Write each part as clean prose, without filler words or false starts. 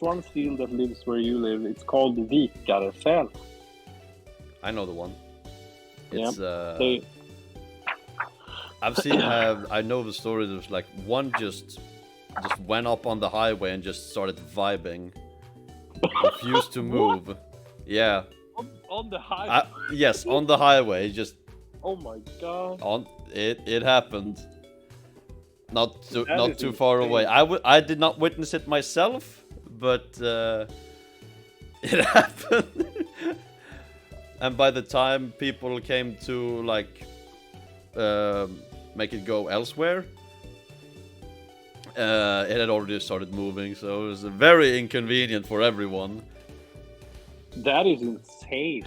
one seal that lives where you live. It's called vikarsäl. I know the one. Yeah. It's I've seen. I know the story. There's like one just went up on the highway and just started vibing. Refused to move. Yeah. On the highway. Yes, on the highway. Just. Oh my god. On it. It happened. Not too far insane. away. I did not witness it myself, but it happened. And by the time people came to like make it go elsewhere, it had already started moving, so it was very inconvenient for everyone. That is insane.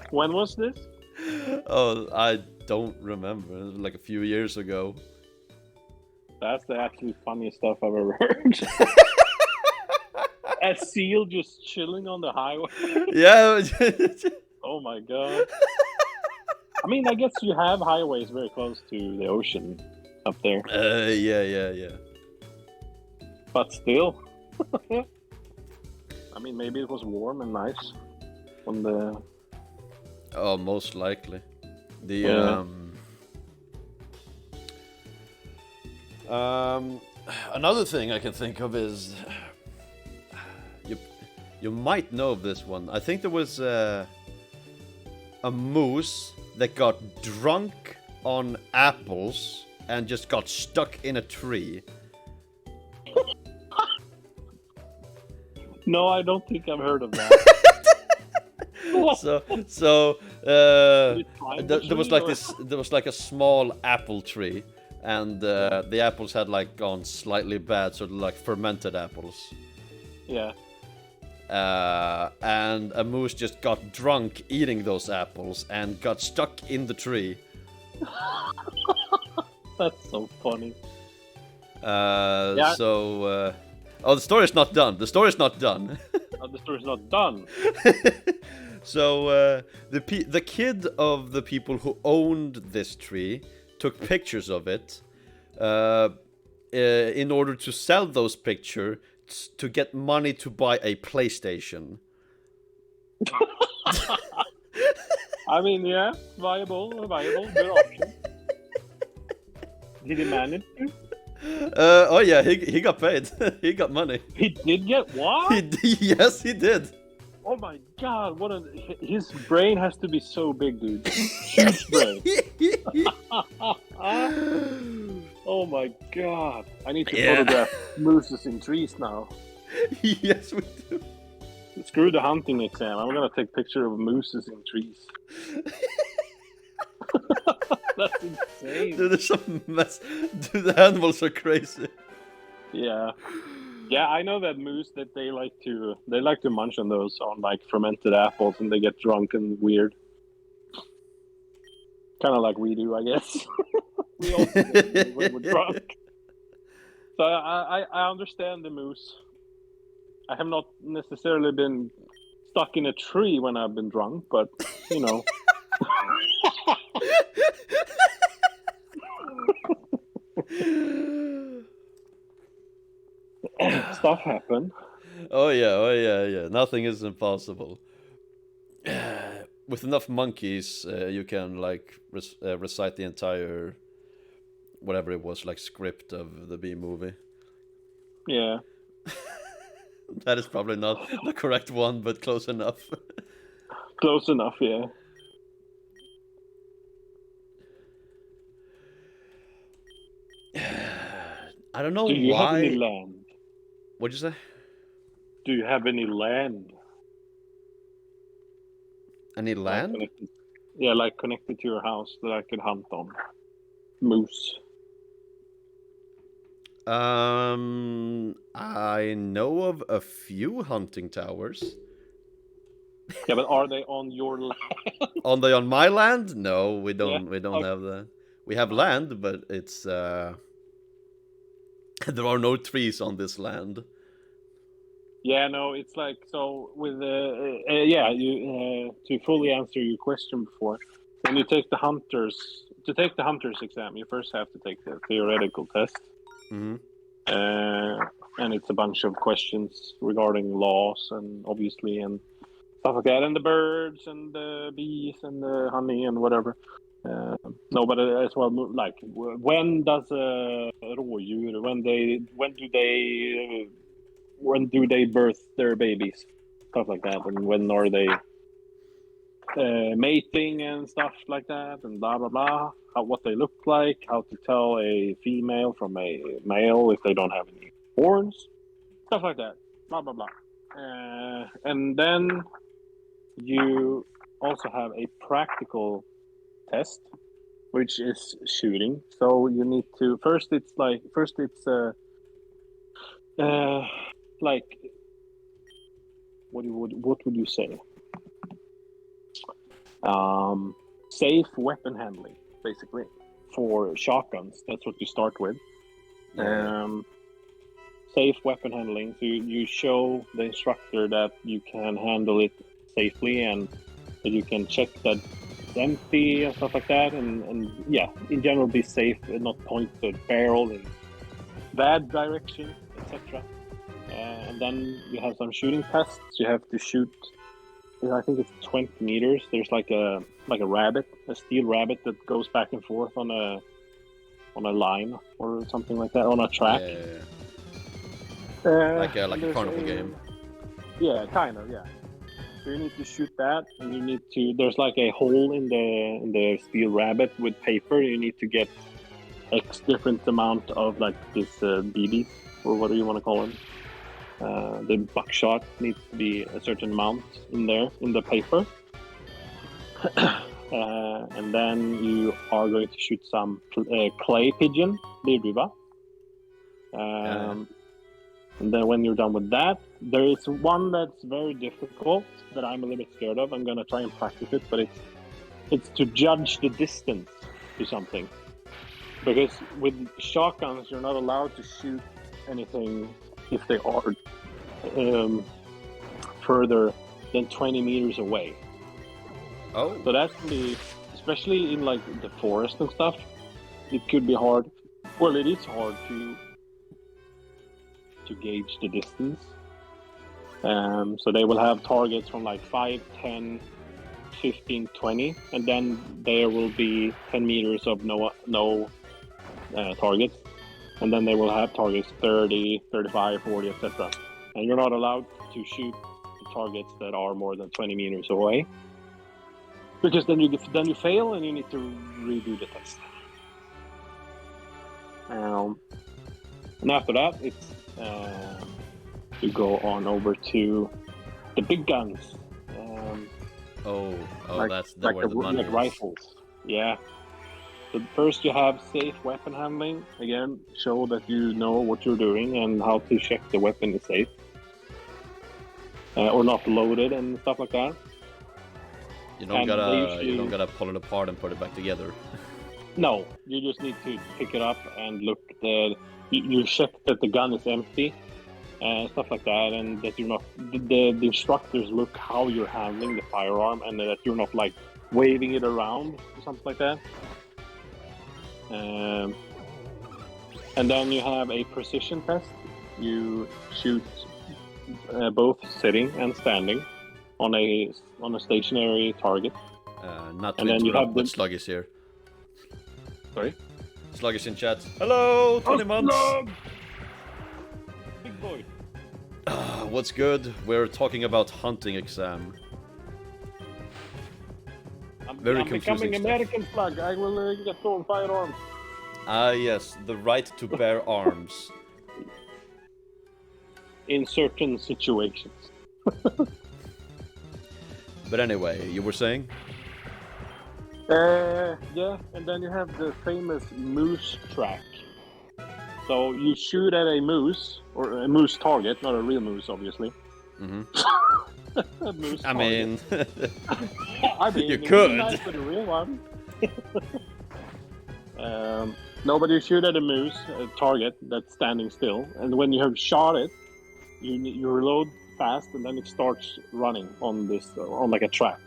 When was this? Oh, I don't remember. It was like a few years ago. That's the absolute funniest stuff I've ever heard. A seal just chilling on the highway. Yeah. Oh my god. I mean, I guess you have highways very close to the ocean up there. Yeah. But still. I mean, maybe it was warm and nice on the... Oh, most likely. The another thing I can think of is you might know of this one. I think there was a moose that got drunk on apples and just got stuck in a tree. No, I don't think I've heard of that. There was like this. There was like a small apple tree, and the apples had like gone slightly bad, sort of like fermented apples. Yeah. And a moose just got drunk eating those apples and got stuck in the tree. That's so funny. The story's not done. The story's not done. The story's not done. So the kid of the people who owned this tree took pictures of it in order to sell those pictures to get money to buy a PlayStation. I mean, yeah, viable, good option. Did he manage to? Oh yeah, he got paid. He got money. He did get what? Yes, he did. Oh my god, his brain has to be so big, dude. Huge brain. Oh my god. I need to photograph mooses in trees now. Yes, we do. Screw the hunting exam. I'm gonna take picture of mooses in trees. That's insane. Dude, there's some mess. Dude, the animals are crazy. Yeah. Yeah, I know that moose that they like to munch on those on like fermented apples, and they get drunk and weird. Kind of like we do, I guess. We all do when we're drunk. So I understand the moose. I have not necessarily been stuck in a tree when I've been drunk, but you know. Stuff happen. Oh yeah. Nothing is impossible. With enough monkeys, you can like recite the entire, whatever it was, like script of the B movie. Yeah. That is probably not the correct one, but close enough. Close enough, yeah. I don't know why. Do you have any land? What'd you say? Do you have any land? Any land? Like connected to your house that I could hunt on. Moose. I know of a few hunting towers. Yeah, but are they on your land? Are they on my land? No, we don't. Yeah. We don't have that. We have land, but it's there are no trees on this land. Yeah, no, it's like so with to fully answer your question before, when you take the hunters exam, you first have to take the theoretical test. Mm-hmm. and it's a bunch of questions regarding laws and obviously and stuff like that, and the birds and the bees and the honey and whatever. No, but as well, like when does a rådjur when do they birth their babies, stuff like that, and when are they mating and stuff like that, and blah blah blah. What they look like, how to tell a female from a male if they don't have any horns, stuff like that. Blah blah blah. And then you also have a practical test, which is shooting. So you need to first. It's like like what would you say? Safe weapon handling, basically, for shotguns. That's what you start with. Safe weapon handling. So you show the instructor that you can handle it safely and that you can check that it's empty and stuff like that. And yeah, in general, be safe and not point the barrel in bad direction, etc. And then you have some shooting tests. You have to shoot. I think it's 20 meters. There's like a rabbit, a steel rabbit that goes back and forth on a line or something like that, on a track. Like a carnival game. Yeah, kind of. Yeah. So you need to shoot that, and you need to. There's like a hole in the steel rabbit with paper. You need to get X different amount of like this BBs, or what do you want to call them? The buckshot needs to be a certain amount in there in the paper. And then you are going to shoot some clay pigeon, lirduva. And then when you're done with that, there is one that's very difficult that I'm a little bit scared of. I'm going to try and practice it, but it's to judge the distance to something. Because with shotguns, you're not allowed to shoot anything if they are further than 20 meters away. Oh. So that's especially in like the forest and stuff, it could be hard. Well, it is hard to gauge the distance. So they will have targets from like 5, 10, 15, 20, and then there will be 10 meters of no targets. And then they will have targets 30, 35, 40, etc. And you're not allowed to shoot the targets that are more than 20 meters away, because then you fail and you need to redo the test. And after that, it's you go on over to the big guns. That's where the money like is. Rifles. Yeah. So first you have safe weapon handling. Again, show that you know what you're doing and how to check the weapon is safe. Or not loaded and stuff like that. You don't gotta pull it apart and put it back together. No, you just need to pick it up and look. You check that the gun is empty and stuff like that, and that you're not. The instructors look how you're handling the firearm, and that you're not like waving it around or something like that. And then you have a precision test. You shoot both sitting and standing on a stationary target. Not to interrupt, but Sluggish here. Sorry? Sluggish in chat. Hello, 20 months. Big boy. What's good? We're talking about hunting exam. I'm confusing becoming stuff. American Slug. I will get on firearms. Ah, yes, the right to bear arms. In certain situations. But anyway, you were saying? Yeah, and then you have the famous moose track. So you shoot at a moose, or a moose target, not a real moose, obviously. Mm-hmm. A moose I mean, you it's could. Nice for the real one. No, but you shoot at a moose, a target that's standing still, and when you have shot it, you reload fast, and then it starts running on like a track,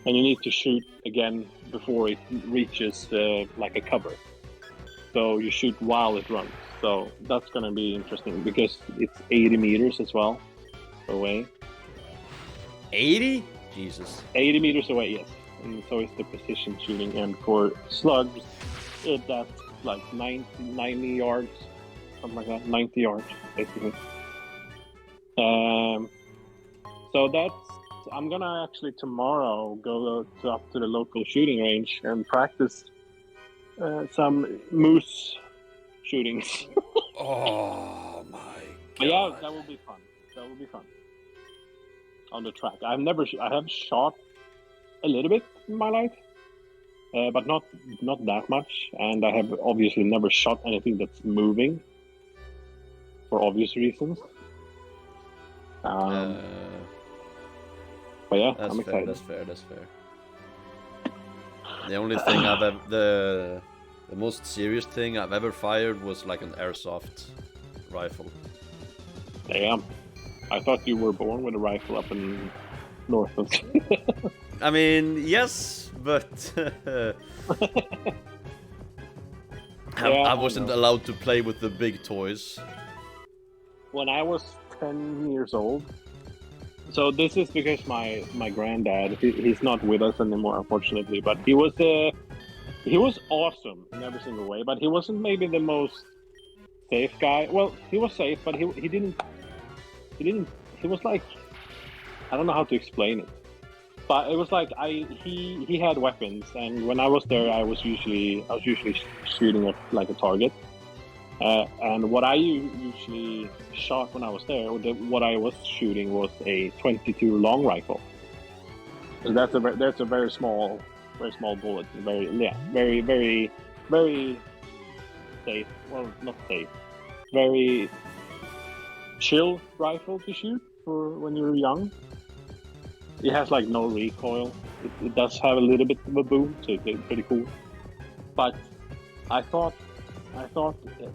and you need to shoot again before it reaches like a cover. So you shoot while it runs. So that's gonna be interesting because it's 80 meters as well away. 80? Jesus. 80 meters away, yes. And so it's the precision shooting. And for slugs, that's like 90 yards, something like that. 90 yards, basically. So I'm gonna actually tomorrow go up to the local shooting range and practice some moose shootings. Oh my god. But yeah, that will be fun. That will be fun. On the track, I have shot a little bit in my life, but not that much. And I have obviously never shot anything that's moving, for obvious reasons. But yeah, I'm excited. That's fair. The only thing the most serious thing I've ever fired was like an airsoft rifle. Damn. I thought you were born with a rifle up in north of. I mean, yes, but I wasn't allowed to play with the big toys. When I was 10 years old, so this is because my granddad, he's not with us anymore, unfortunately, but he was awesome in every single way, but he wasn't maybe the most safe guy. Well, he was safe, but he was like, I don't know how to explain it, but it was like he had weapons, and when I was there, I was usually shooting at like a target, and what I usually shot when I was there, what I was shooting was a 22 long rifle. So that's a very small bullet, very safe. Well, not safe, very chill rifle to shoot for when you're young. It has like no recoil. It does have a little bit of a boom, so it's pretty cool. But I thought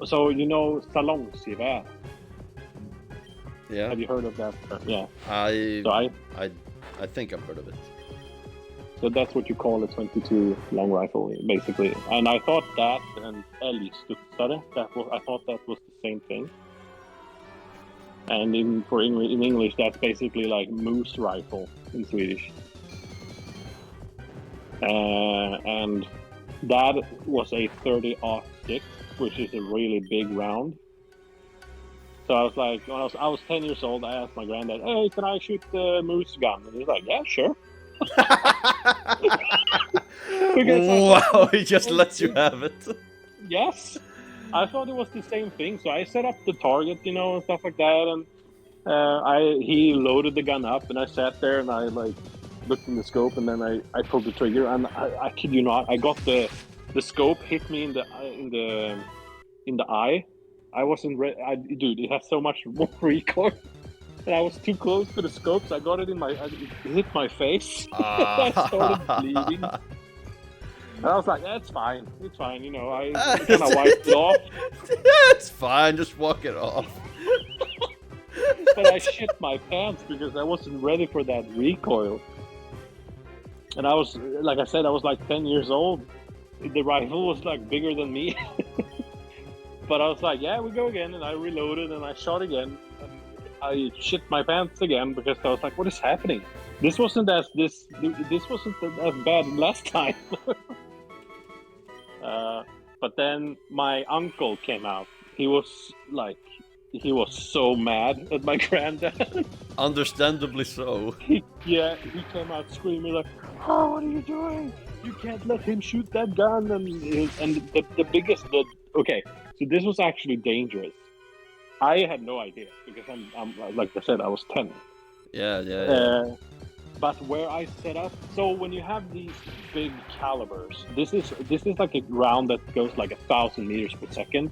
so. You know, salongsgevär. Yeah. Have you heard of that? Yeah. I think I've heard of it. So that's what you call a 22 long rifle, basically. And I thought that and älgstudsare, I thought that was the same thing. And in English, that's basically like moose rifle in Swedish. And that was a 30-06, which is a really big round. So I was like, when I was 10 years old, I asked my granddad, "Hey, can I shoot the moose gun?" And he's like, "Yeah, sure." Wow, he just lets you have it. Yes, I thought it was the same thing. So I set up the target, and stuff like that, and he loaded the gun up, and I sat there and I like looked in the scope, and then I pulled the trigger, and I kid you not, I got the scope hit me in the eye. I wasn't ready. Dude, it has so much more recoil. And I was too close to the scope, so I got it it hit my face. I started bleeding. And I was like, "That's fine. It's fine." I kind of wiped it off. It's fine. Just walk it off. But I shit my pants because I wasn't ready for that recoil. And I was, like I said, I was like 10 years old. The rifle was like bigger than me. But I was like, "Yeah, we go again." And I reloaded and I shot again. And I shit my pants again because I was like, "What is happening? This wasn't as bad last time." But then my uncle came out. He was so mad at my granddad. Understandably so. He came out screaming like, "Oh, what are you doing? You can't let him shoot that gun." And okay, so this was actually dangerous. I had no idea because I'm like I said, I was 10. Yeah. But where I set up, so when you have these big calibers, this is like a round that goes like 1,000 meters per second.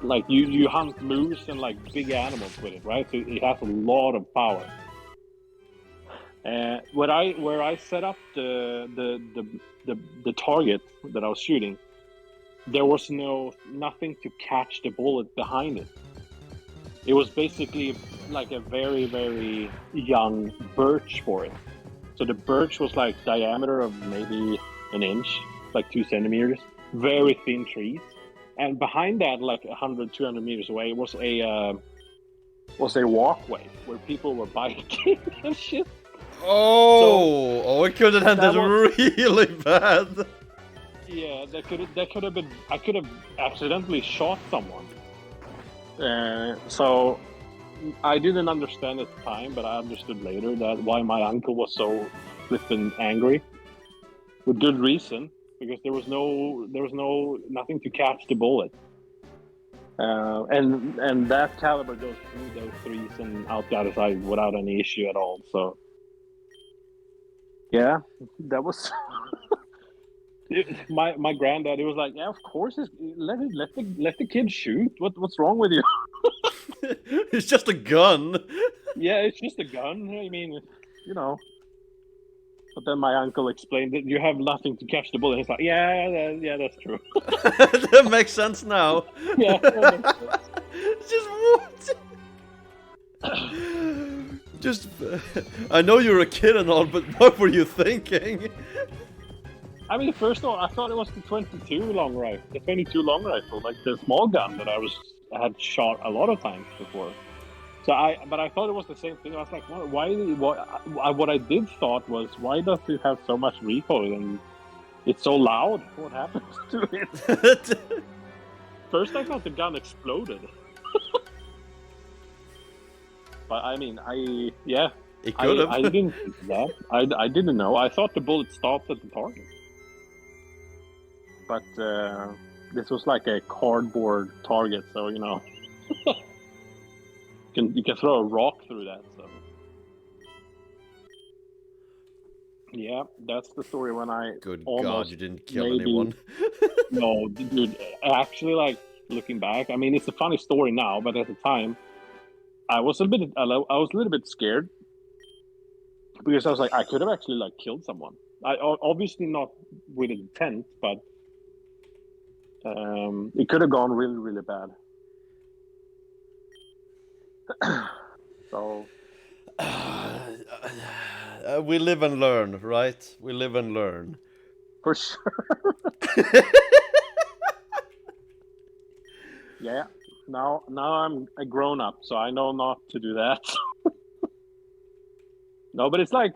Like you hunt moose and like big animals with it, right? So it has a lot of power. Where I set up the target that I was shooting, there was nothing to catch the bullet behind it. It was basically like a very, very young birch forest. So the birch was like diameter of maybe an inch, like 2 centimeters. Very thin trees. and behind that, like 100, 200 meters away, was a walkway where people were biking and shit. Oh, it could have ended really bad. Yeah, that could have been. I could have accidentally shot someone. So I didn't understand at the time, but I understood later that why my uncle was so flippin' angry, with good reason, because there was nothing to catch the bullet. And that caliber goes through those trees and out the other side without any issue at all. So yeah, that was my granddad. He was like, "Yeah, of course, let the kid shoot. What's wrong with you?" It's just a gun. Yeah, it's just a gun. I mean, you know. But then my uncle explained that you have nothing to catch the bullet. He's like, yeah, that's true. That makes sense now. Yeah, that makes sense. Just what? Just, I know you're a kid and all, but what were you thinking? I mean, first of all, I thought it was the 22 long rifle, like the small gun that I had shot a lot of times before. But I thought it was the same thing. I was like, what I did thought was, why does it have so much recoil and it's so loud? What happened to it? First, I thought the gun exploded. But I mean, It could have. I didn't think that. I didn't know. I thought the bullet stopped at the target. But this was like a cardboard target, so you know. You can throw a rock through that. So yeah, that's the story when I Good almost God, you didn't kill anyone. No, dude. Actually, like looking back, I mean, it's a funny story now, but at the time, I was a little bit scared because I was like, I could have actually like killed someone. I obviously not with intent, but it could have gone really, really bad. So we live and learn, right? We live and learn. for sure. Yeah. Now I'm a grown up, so I know not to do that. No, but that's like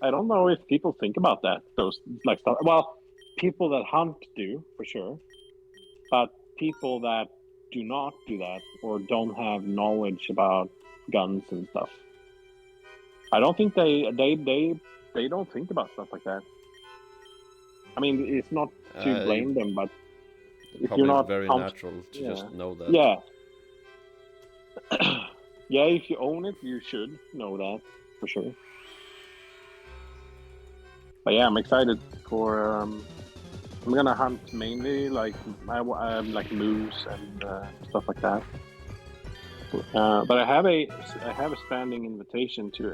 I don't know if people think about that. Those like stuff. Well, people that hunt do for sure, but people that do not do that or don't have knowledge about guns and stuff, I don't think they don't think about stuff like that. I mean, it's not to blame them, but if you're not very natural to just know that. Yeah. Yeah, if you own it, you should know that for sure. But yeah, I'm excited for. I'm gonna hunt mainly like like moose and stuff like that. But I have a standing invitation to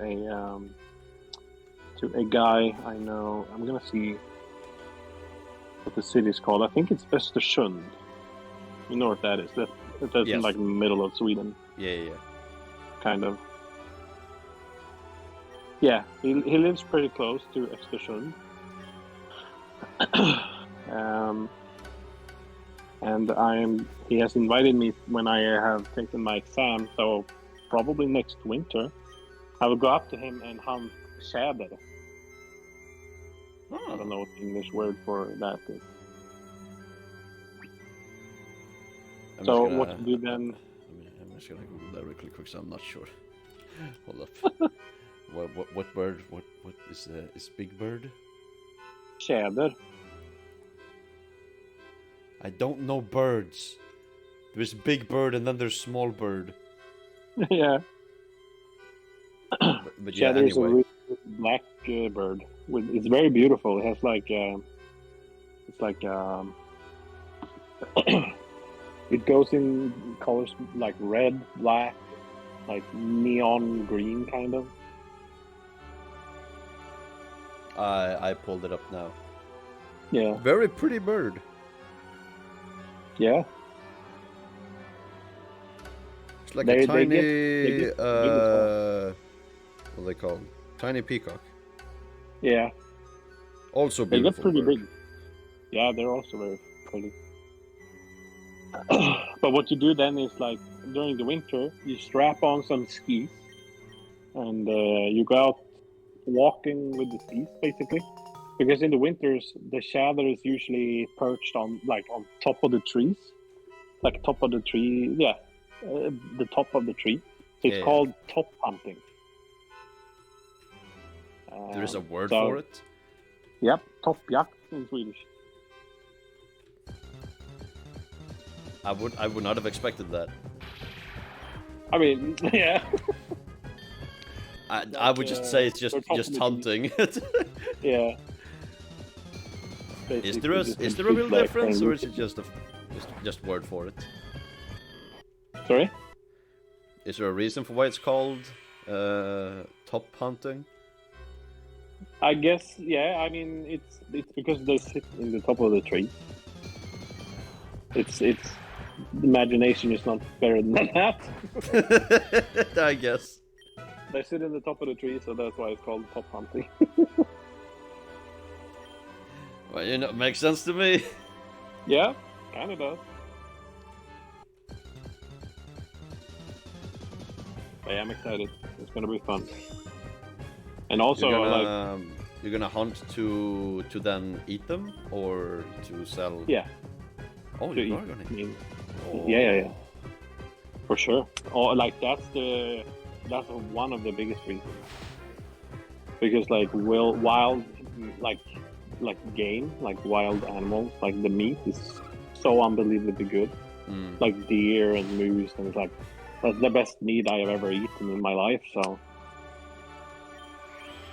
a guy I know. I'm gonna see what the city is called. I think it's Östersund. You know what that is? That's Yes. in like middle of Sweden. Yeah. Kind of. Yeah, he lives pretty close to Östersund. And he has invited me when I have taken my exam, so probably next winter I will go up to him and hunt tjäder. I don't know what the English word for that is. What to do then? I'm just gonna Google that really quick, so I'm not sure. Hold up. What bird? What is big bird? Tjäder. I don't know birds. There's big bird and then there's small bird. Yeah. But yeah, Tjäder is a anyway. really black bird. It's very beautiful. It has like it's like it goes in colors like red, black, like neon green, kind of. I pulled it up now. Yeah. Very pretty bird. Yeah. It's like a tiny, they get big as well. what are they called? Tiny peacock. Yeah. Also They beautiful get pretty bird. big. Yeah, they're also very pretty. But what you do then is like during the winter, you strap on some skis and you go out walking with the skis basically. Because in the winters, the shadow is usually perched on like on top of the trees, like top of the tree, the top of the tree. So it's Yeah, yeah. called top hunting. There's a word So, for it. yep, toppjakt in Swedish. I would not have expected that. I mean, yeah. I would just say it's they're top of just the hunting. Yeah. Is Basically, just there a real like difference, friendly. or is it just word for it? Sorry? Is there a reason for why it's called top hunting? I guess, yeah. I mean, it's because they sit in the top of the tree. It's the imagination is not better than that. I guess. They sit in the top of the tree, so that's why it's called top hunting. Well, you know, it makes sense to me. Yeah, kind of does. I am excited. It's gonna be fun. And also, You're gonna hunt to then eat them or to sell? yeah, Oh, to you eat. are gonna I mean, Oh. yeah, for sure. Oh, like that's one of the biggest reasons. Because like wild like game, like wild animals, like the meat is so unbelievably good. Mm. Like deer and moose, and it's like that's the best meat I have ever eaten in my life. So,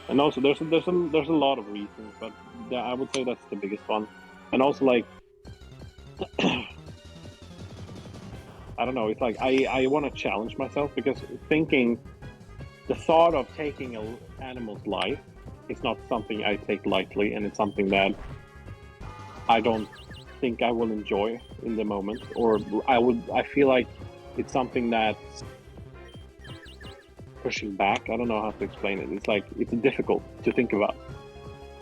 and also there's a lot of reasons, but I would say that's the biggest one. And also like I don't know, it's like I want to challenge myself because thinking the thought of taking an animal's life is not something I take lightly, and it's something that I don't think I will enjoy in the moment, or I feel like it's something that's pushing back. I don't know how to explain it. It's like it's difficult to think about,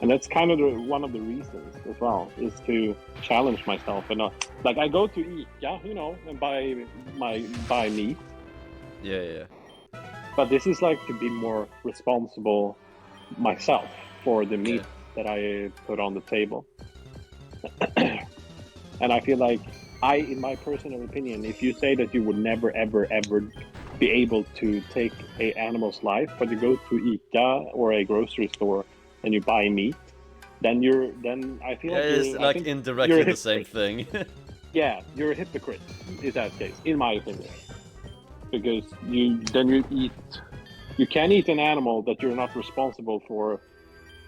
and that's kind of one of the reasons as well, is to challenge myself. And like I go to ICA, and buy meat. Yeah. But this is like to be more responsible myself for the meat that I put on the table. And I feel like in my personal opinion, if you say that you would never, ever, ever be able to take a animal's life, but you go to ICA or a grocery store and you buy meat, then I feel like it's like indirectly the same thing. Yeah, you're a hypocrite in that case, in my opinion. Because you can eat an animal that you're not responsible for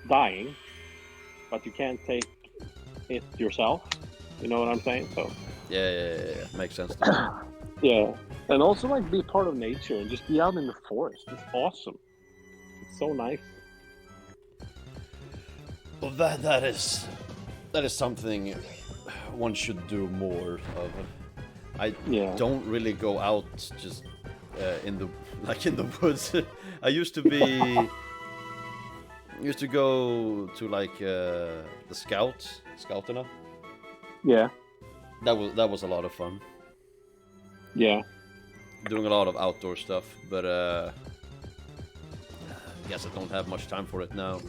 dying, but you can't take it yourself. You know what I'm saying? So Yeah. Makes sense to me. yeah, and also like be part of nature and just be out in the forest. It's awesome. It's so nice. Well, that is something one should do more of. I don't really go out just in the woods. I used to go to like the scouterna. Yeah. That was a lot of fun. Yeah. Doing a lot of outdoor stuff, but I guess I don't have much time for it now.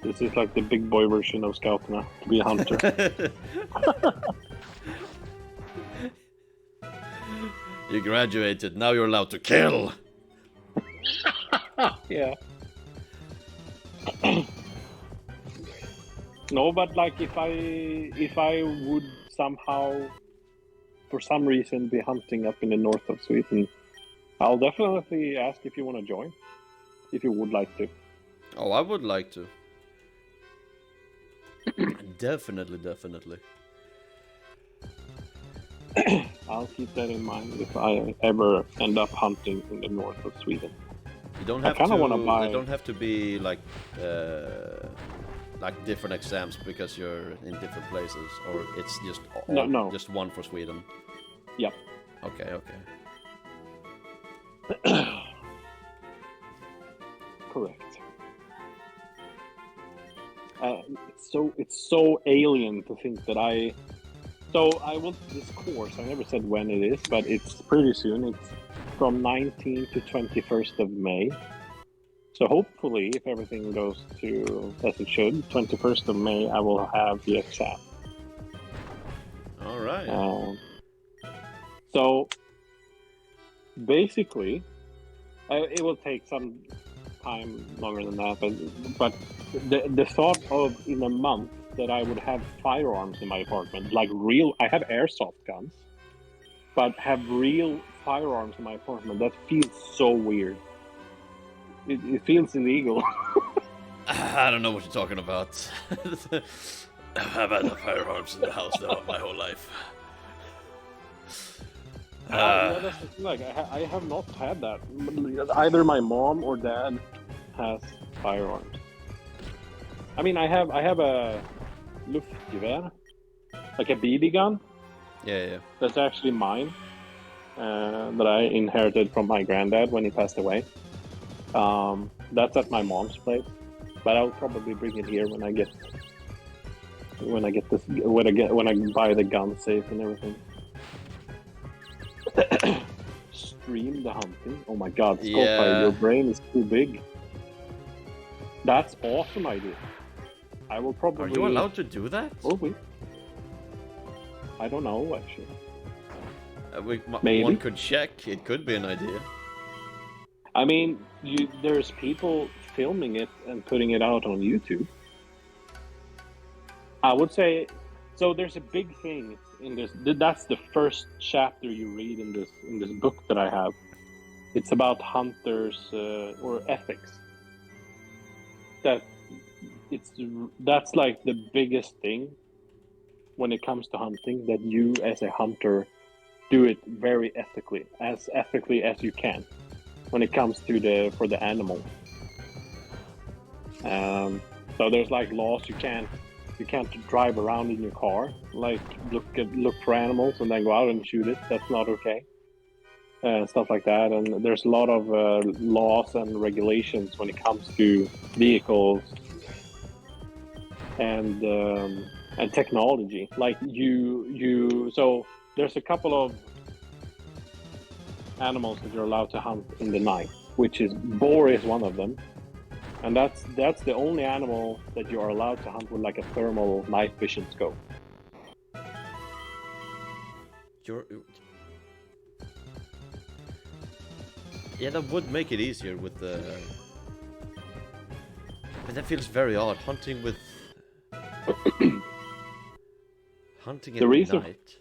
This is like the big boy version of Scout now, to be a hunter. You graduated, now you're allowed to kill! Yeah. No, but like if I would somehow, for some reason, be hunting up in the north of Sweden, I'll definitely ask if you want to join, if you would like to. Oh, I would like to. Definitely. I'll keep that in mind if I ever end up hunting in the north of Sweden. You don't have They don't have to be like different exams because you're in different places, or it's just no, just one for Sweden. Yep. Okay. Correct. It's so alien to think that So I want this course. I never said when it is, but it's pretty soon. It's from 19th to 21st of May. So hopefully, if everything goes to as it should, 21st of May, I will have the exam. All right. So basically, it will take some time longer than that, but the thought of in a month that I would have firearms in my apartment, like real, I have airsoft guns, but have real firearms in my apartment, that feels so weird. It feels illegal. I don't know what you're talking about. I've had firearms in the house my whole life. Yeah, that's the thing. Like, I have not had that. Either my mom or dad has firearms. I mean, I have a luftgevär, like a BB gun. Yeah. That's actually mine. That I inherited from my granddad when he passed away. That's at my mom's place, but I'll probably bring it here when I get this when I buy the gun safe and everything. Stream the hunting. Oh my god, Skullfire, Yeah. your brain is too big. That's awesome idea. I will probably. Are you allowed to do that? Oh wait. I don't know actually. Maybe one could check. It could be an idea. I mean, there's people filming it and putting it out on YouTube. I would say, so there's a big thing in this. That's the first chapter you read in this book that I have. It's about hunters or ethics. That's like the biggest thing when it comes to hunting. That you as a hunter do it very ethically as you can. When it comes to for the animal, so there's like laws. You can't drive around in your car, like look for animals and then go out and shoot it. That's not okay. Stuff like that, and there's a lot of laws and regulations when it comes to vehicles and technology. Like so there's a couple of animals that you're allowed to hunt in the night, which is boar is one of them, and that's the only animal that you are allowed to hunt with like a thermal night vision scope. Yeah, that would make it easier with the. But that feels very odd. Hunting with. Hunting at night.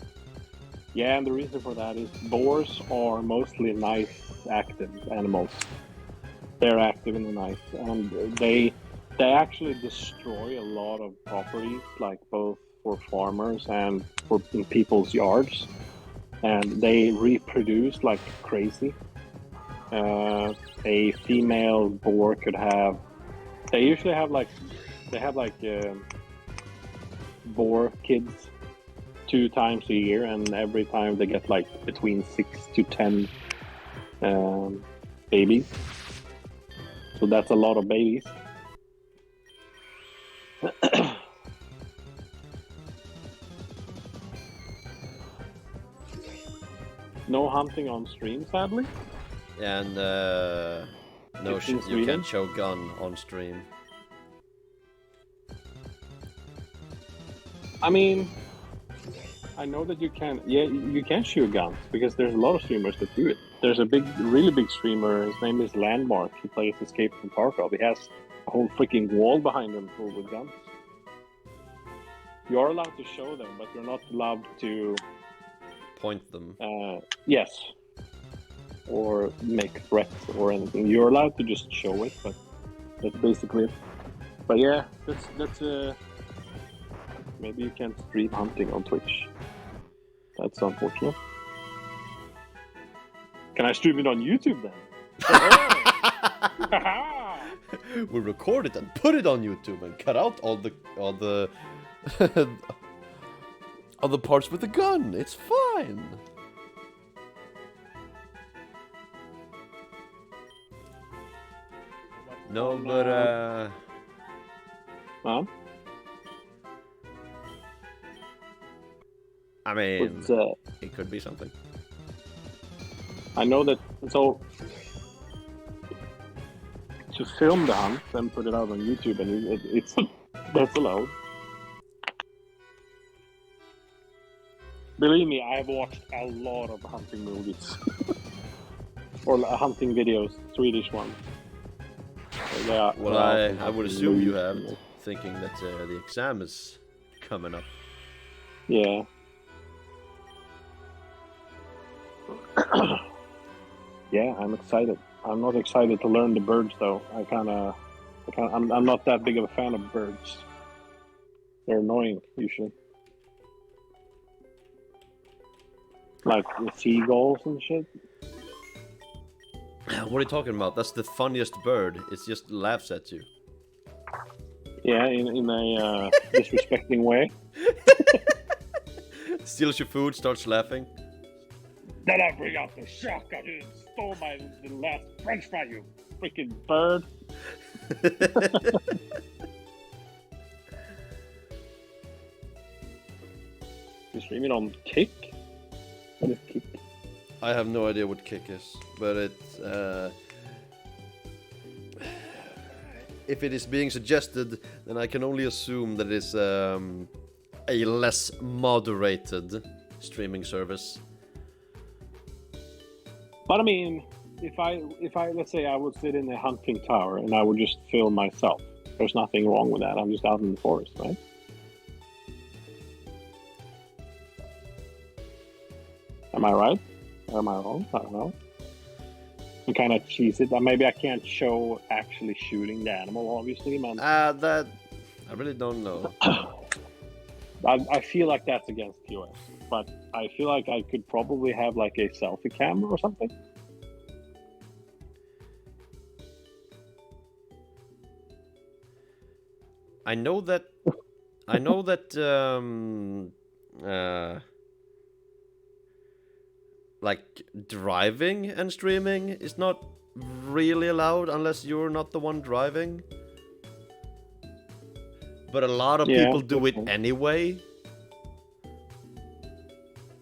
Yeah, and the reason for that is boars are mostly night active animals. They're active in the night, and they actually destroy a lot of properties, like both for farmers and in people's yards, and they reproduce like crazy. A female boar could have. They usually have like boar kids 2 times a year, and every time they get like between 6 to 10 babies. So that's a lot of babies. No hunting on stream, sadly. And no, you can't show gun on stream. I mean, I know that you can. Yeah, you can shoot guns because there's a lot of streamers that do it. There's a really big streamer. His name is Landmark. He plays Escape from Tarkov. He has a whole freaking wall behind him full with guns. You are allowed to show them, but you're not allowed to point them. Yes, or make threats or anything. You're allowed to just show it, but that's basically it. But yeah, that's maybe you can't stream hunting on Twitch. That's unfortunate. Can I stream it on YouTube then? We record it and put it on YouTube and cut out all the all the parts with the gun. It's fine. No, but Huh? I mean, But it could be something. I know that so to film the hunt and put it out on YouTube, and it's that's allowed. Believe me, I've watched a lot of hunting movies or hunting videos, Swedish ones. Well, I would assume you have, thinking that the exam is coming up. Yeah. Yeah, I'm excited. I'm not excited to learn the birds though. I'm not that big of a fan of birds. They're annoying usually. Like the seagulls and shit. What are you talking about? That's the funniest bird. It just laughs at you. Yeah, in a disrespecting way. Steals your food, starts laughing. Then I bring out the shotgun. You stole the last French fry, you freaking bird. You streaming on Kick? What is Kick? I have no idea what Kick is, but if it is being suggested, then I can only assume that it's a less moderated streaming service. But I mean, if I let's say I would sit in a hunting tower and I would just film myself, there's nothing wrong with that. I'm just out in the forest, right? Am I right? Or am I wrong? I don't know. You kind of cheese it. Maybe I can't show actually shooting the animal, obviously, man. That I really don't know. I feel like that's against TOS, but I feel like I could probably have like a selfie camera or something. I know that like driving and streaming is not really allowed unless you're not the one driving. But a lot of people do it anyway.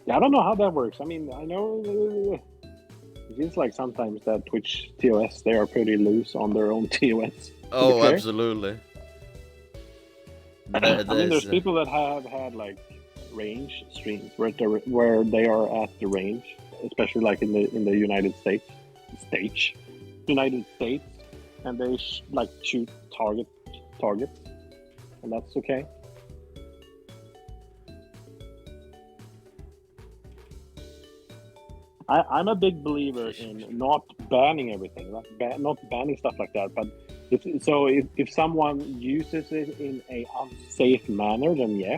Yeah, I don't know how that works. I mean, I know it feels like sometimes that Twitch TOS, they are pretty loose on their own TOS. Oh, absolutely. I mean, there's people that have had like range streams where they are at the range, especially like in the United States, and they like shoot targets, and that's okay. I'm a big believer in not banning everything, not banning stuff like that. But if someone uses it in a unsafe manner, then yeah.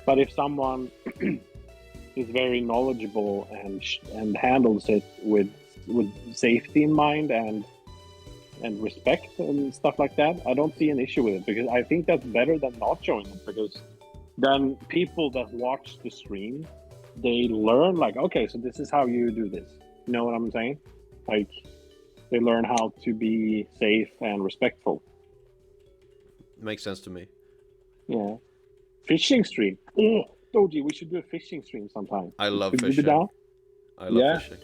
But if someone is very knowledgeable and handles it with safety in mind and respect and stuff like that, I don't see an issue with it, because I think that's better than not showing it, because then people that watch the stream, they learn like, okay, so this is how you do this. You know what I'm saying? Like, they learn how to be safe and respectful. Makes sense to me. Yeah. Fishing stream. Oh, Doji, we should do a fishing stream sometime. I love Could fishing. You be down? I love fishing.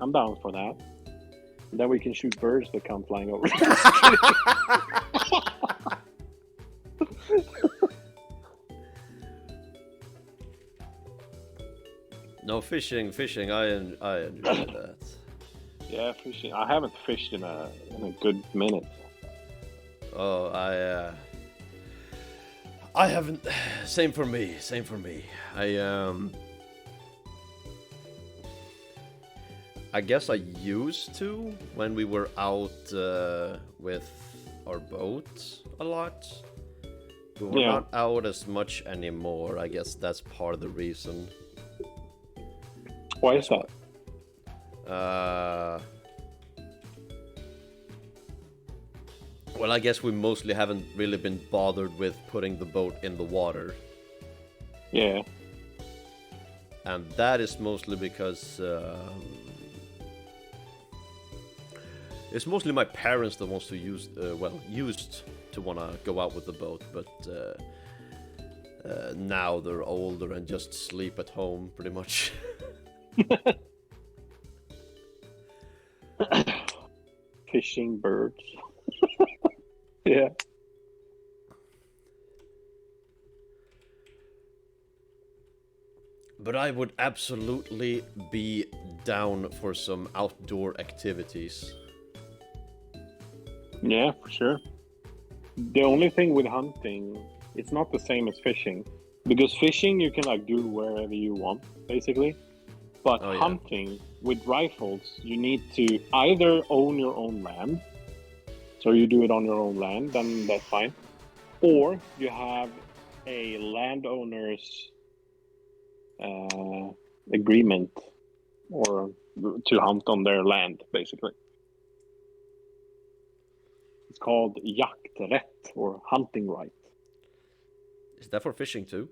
I'm down for that. And then we can shoot birds that come flying over. No, fishing. I enjoy that. Yeah, fishing. I haven't fished in a good minute. Oh, I haven't. Same for me. I guess I used to when we were out with our boat a lot. But we're not out as much anymore. I guess that's part of the reason. Why is that? Well, I guess we mostly haven't really been bothered with putting the boat in the water. Yeah. And that is mostly because it's mostly my parents that wants to used to want to go out with the boat, but Now they're older and just sleep at home, pretty much. Fishing birds. Yeah. But I would absolutely be down for some outdoor activities. Yeah, for sure. The only thing with hunting, it's not the same as fishing. Because fishing you can like do wherever you want, basically. But Oh, yeah. hunting with rifles, you need to either own your own land, so you do it on your own land, then that's fine. Or you have a landowner's agreement, or to hunt on their land, basically. It's called jakträtt or hunting right. Is that for fishing too?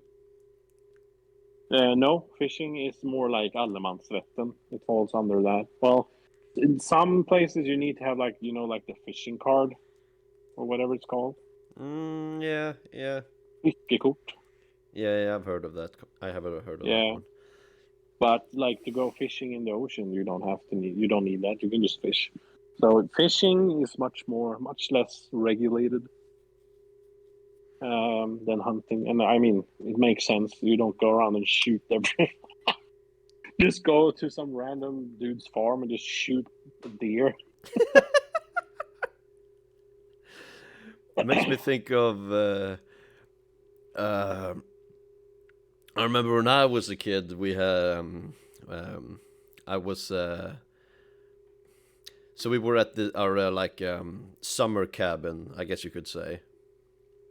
No, fishing is more like allemansrätten. It falls under that. Well, in some places you need to have like like the fishing card or whatever it's called. Yeah, yeah. Fiskekort. Yeah, I've heard of that. I have heard of that Yeah. one. But like to go fishing in the ocean, you don't need that. You can just fish. So fishing is much less regulated than hunting. And I mean, it makes sense. You don't go around and shoot every. Just go to some random dude's farm and just shoot a deer. It makes me think of. Uh, I remember when I was a kid, we had. I was. So we were at our summer cabin, I guess you could say.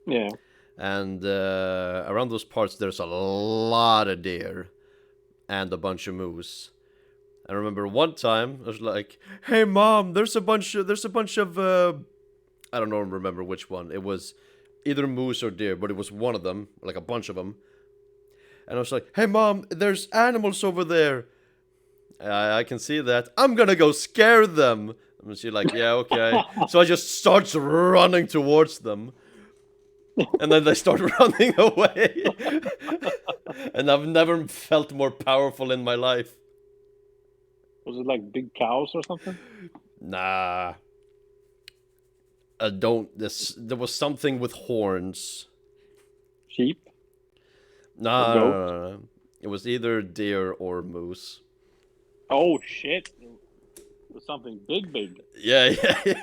Yeah. And around those parts, there's a lot of deer and a bunch of moose. I remember one time I was like, "Hey, mom, there's a bunch of I don't know, remember which one. It was either moose or deer, but it was one of them, like a bunch of them." And I was like, "Hey, mom, there's animals over there." I can see that. I'm gonna go scare them. And she's like, "Yeah, okay." So I just starts running towards them. And then they start running away. And I've never felt more powerful in my life. Was it like big cows or something? Nah. I don't. There was something with horns. Sheep or Nah, no, goat? no, no, no. It was either deer or moose. Oh shit! It was something big. Yeah, yeah.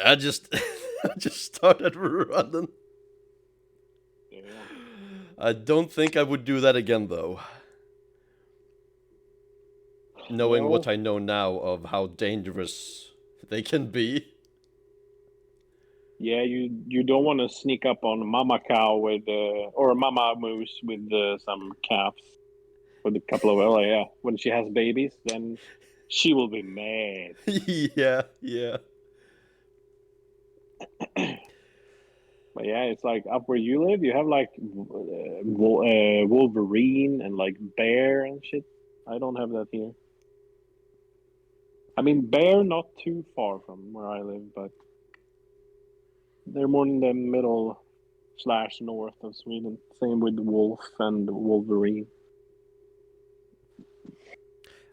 I just, I just started running. Damn. I don't think I would do that again, though. Knowing Well, what I know now of how dangerous they can be. yeah, you don't want to sneak up on mama cow with or mama moose with some calves with a couple of yeah. When she has babies, then she will be mad. Yeah, yeah. But yeah, it's like up where you live, you have like Wolverine and like bear and shit. I don't have that here. I mean, bear not too far from where I live, but they're more in the middle slash north of Sweden. Same with wolf and Wolverine.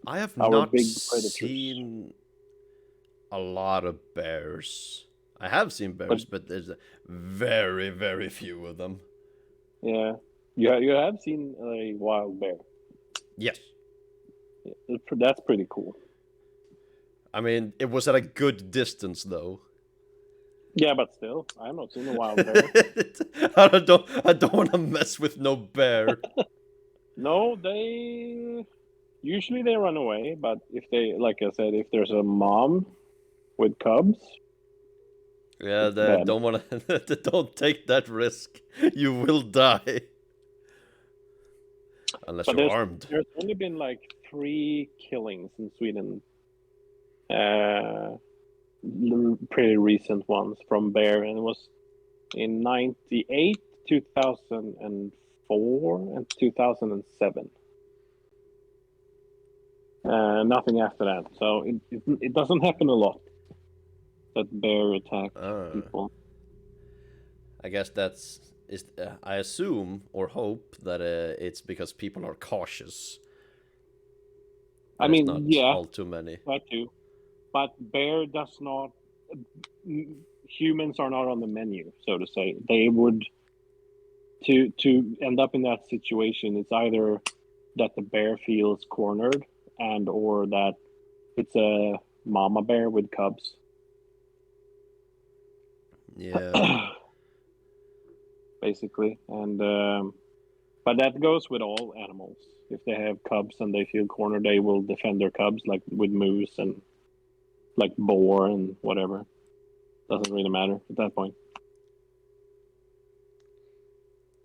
I have Our not big predators. seen a lot of bears. I have seen bears, but there's very, very few of them. Yeah, you have seen a wild bear. Yes. That's pretty cool. I mean, it was at a good distance, though. Yeah, but still, I have not seen a wild bear. I don't want to mess with no bear. No, they usually they run away, but if they, like I said, if there's a mom with cubs, Yeah, it's bad. don't want to. Don't take that risk. You will die unless But you're armed. there's only been like 3 killings in Sweden. Uh, Pretty recent ones from bear, and it was in 98, 2004, and 2007. Nothing after that. So it doesn't happen a lot that bear attack people. I guess that's is. I assume or hope that it's because people are cautious. I That it's mean, not yeah, all too many. that too. But bear does not. Humans are not on the menu, so to say. They would to end up in that situation. It's either that the bear feels cornered, and or that it's a mama bear with cubs. Yeah. Basically, and but that goes with all animals. If they have cubs and they feel cornered, they will defend their cubs, like with moose and like boar and whatever. Doesn't really matter at that point.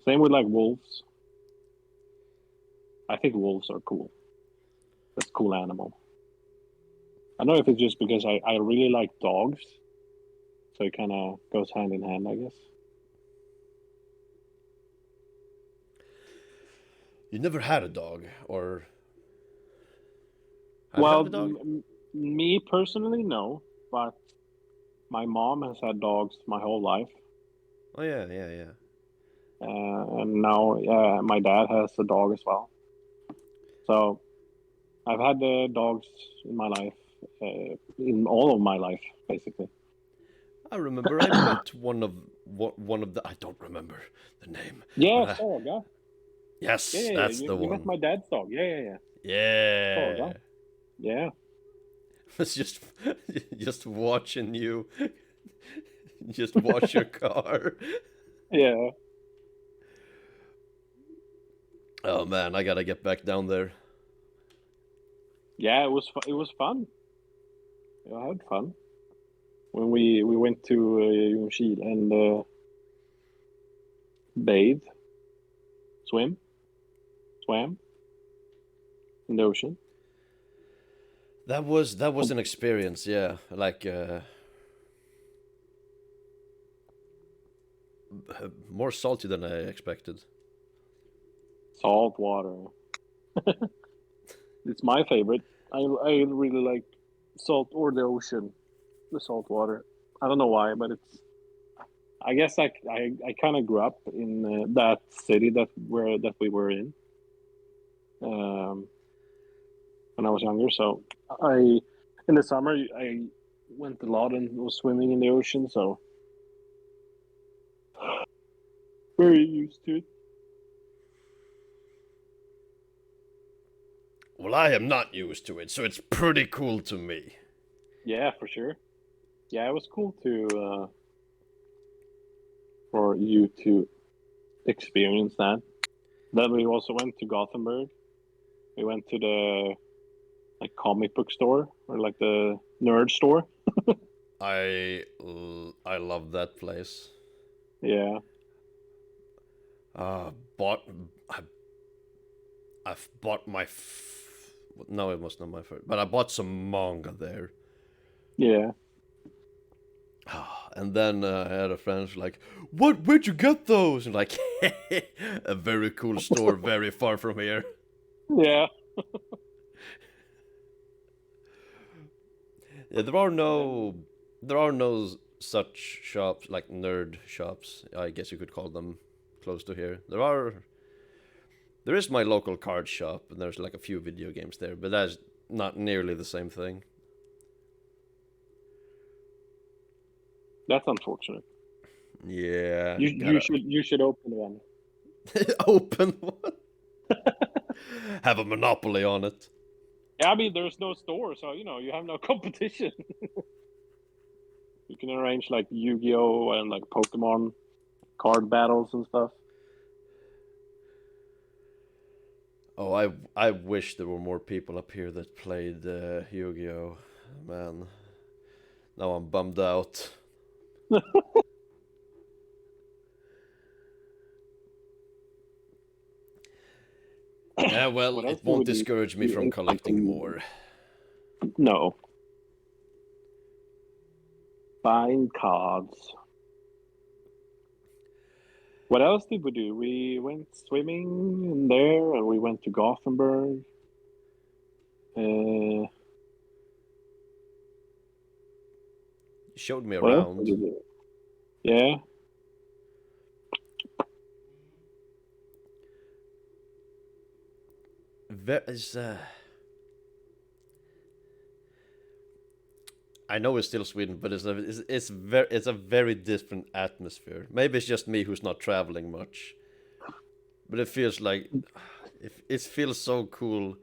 Same with like wolves. I think wolves are cool. That's a cool animal. I don't know if it's just because I really like dogs, so it kind of goes hand in hand, I guess. You never had a dog, or have you Well, had a dog? me personally, no, but my mom has had dogs my whole life, Oh yeah, yeah, yeah. and now my dad has a dog as well. So I've had dogs in my life, in all of my life, basically. I remember I met one of the. I don't remember the name, but Yeah, Saga. Yeah, yes, yeah, yeah. that's the You met one. my dad's dog. Yeah, yeah, yeah. Saga. Yeah. Yeah, It's just watching you just wash your car. yeah, Oh man, I gotta get back down there. yeah. It was fun. Yeah, I had fun when we went to Ljungskile and bathed, swim, swam in the ocean. That was an experience, yeah. Like more salty than I expected. Salt water. It's my favorite. I really like salt or the ocean, the salt water. I don't know why, but it's. I guess I kind of grew up in that city that we were in um, when I was younger. So I in the summer I went a lot and was swimming in the ocean. So very used to it. Well, I am not used to it, so it's pretty cool to me. Yeah, for sure. Yeah, it was cool to for you to experience that. Then we also went to Gothenburg. We went to the like comic book store or like the nerd store. I love that place. Yeah, Bought I I've bought my no, it was not my first, but I bought some manga there. yeah. And then I had a friend who's like, "What? Where'd you get those?" And like, a very cool store, very far from here. Yeah. Yeah, there are no such shops like nerd shops. I guess you could call them close to here. There is my local card shop, and there's like a few video games there, but that's not nearly the same thing. That's unfortunate. Yeah, You gotta should open one. open one. Have a monopoly on it. Yeah, I mean there's no store, so you have no competition. You can arrange like Yu-Gi-Oh and like Pokemon card battles and stuff. Oh, I wish there were more people up here that played Yu-Gi-Oh. Man, now I'm bummed out. Yeah, well, What else it do we won't do? discourage me from collecting more. No, buying cards. What else did we do? We went swimming in there, and we went to Gothenburg. Uh, You showed me what else did around. we do? Yeah, I know it's still Sweden, but it's a very different atmosphere. Maybe it's just me who's not traveling much, but it feels like it feels so cool.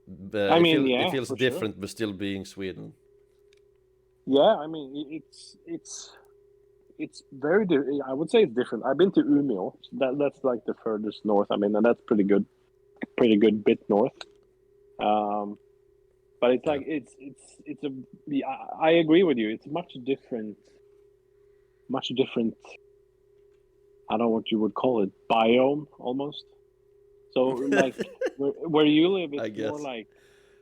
But I mean, it yeah, feels for different, sure. but still being Sweden. Yeah, I mean, it's very. I would say it's different. I've been to Umeå. That's like the furthest north. I mean, and that's pretty good bit north. Um, but it's Yeah. like it's a. Yeah, I agree with you. It's much different. Much different. I don't know what you would call it. Biome almost. So like where you live, I it's more guess. like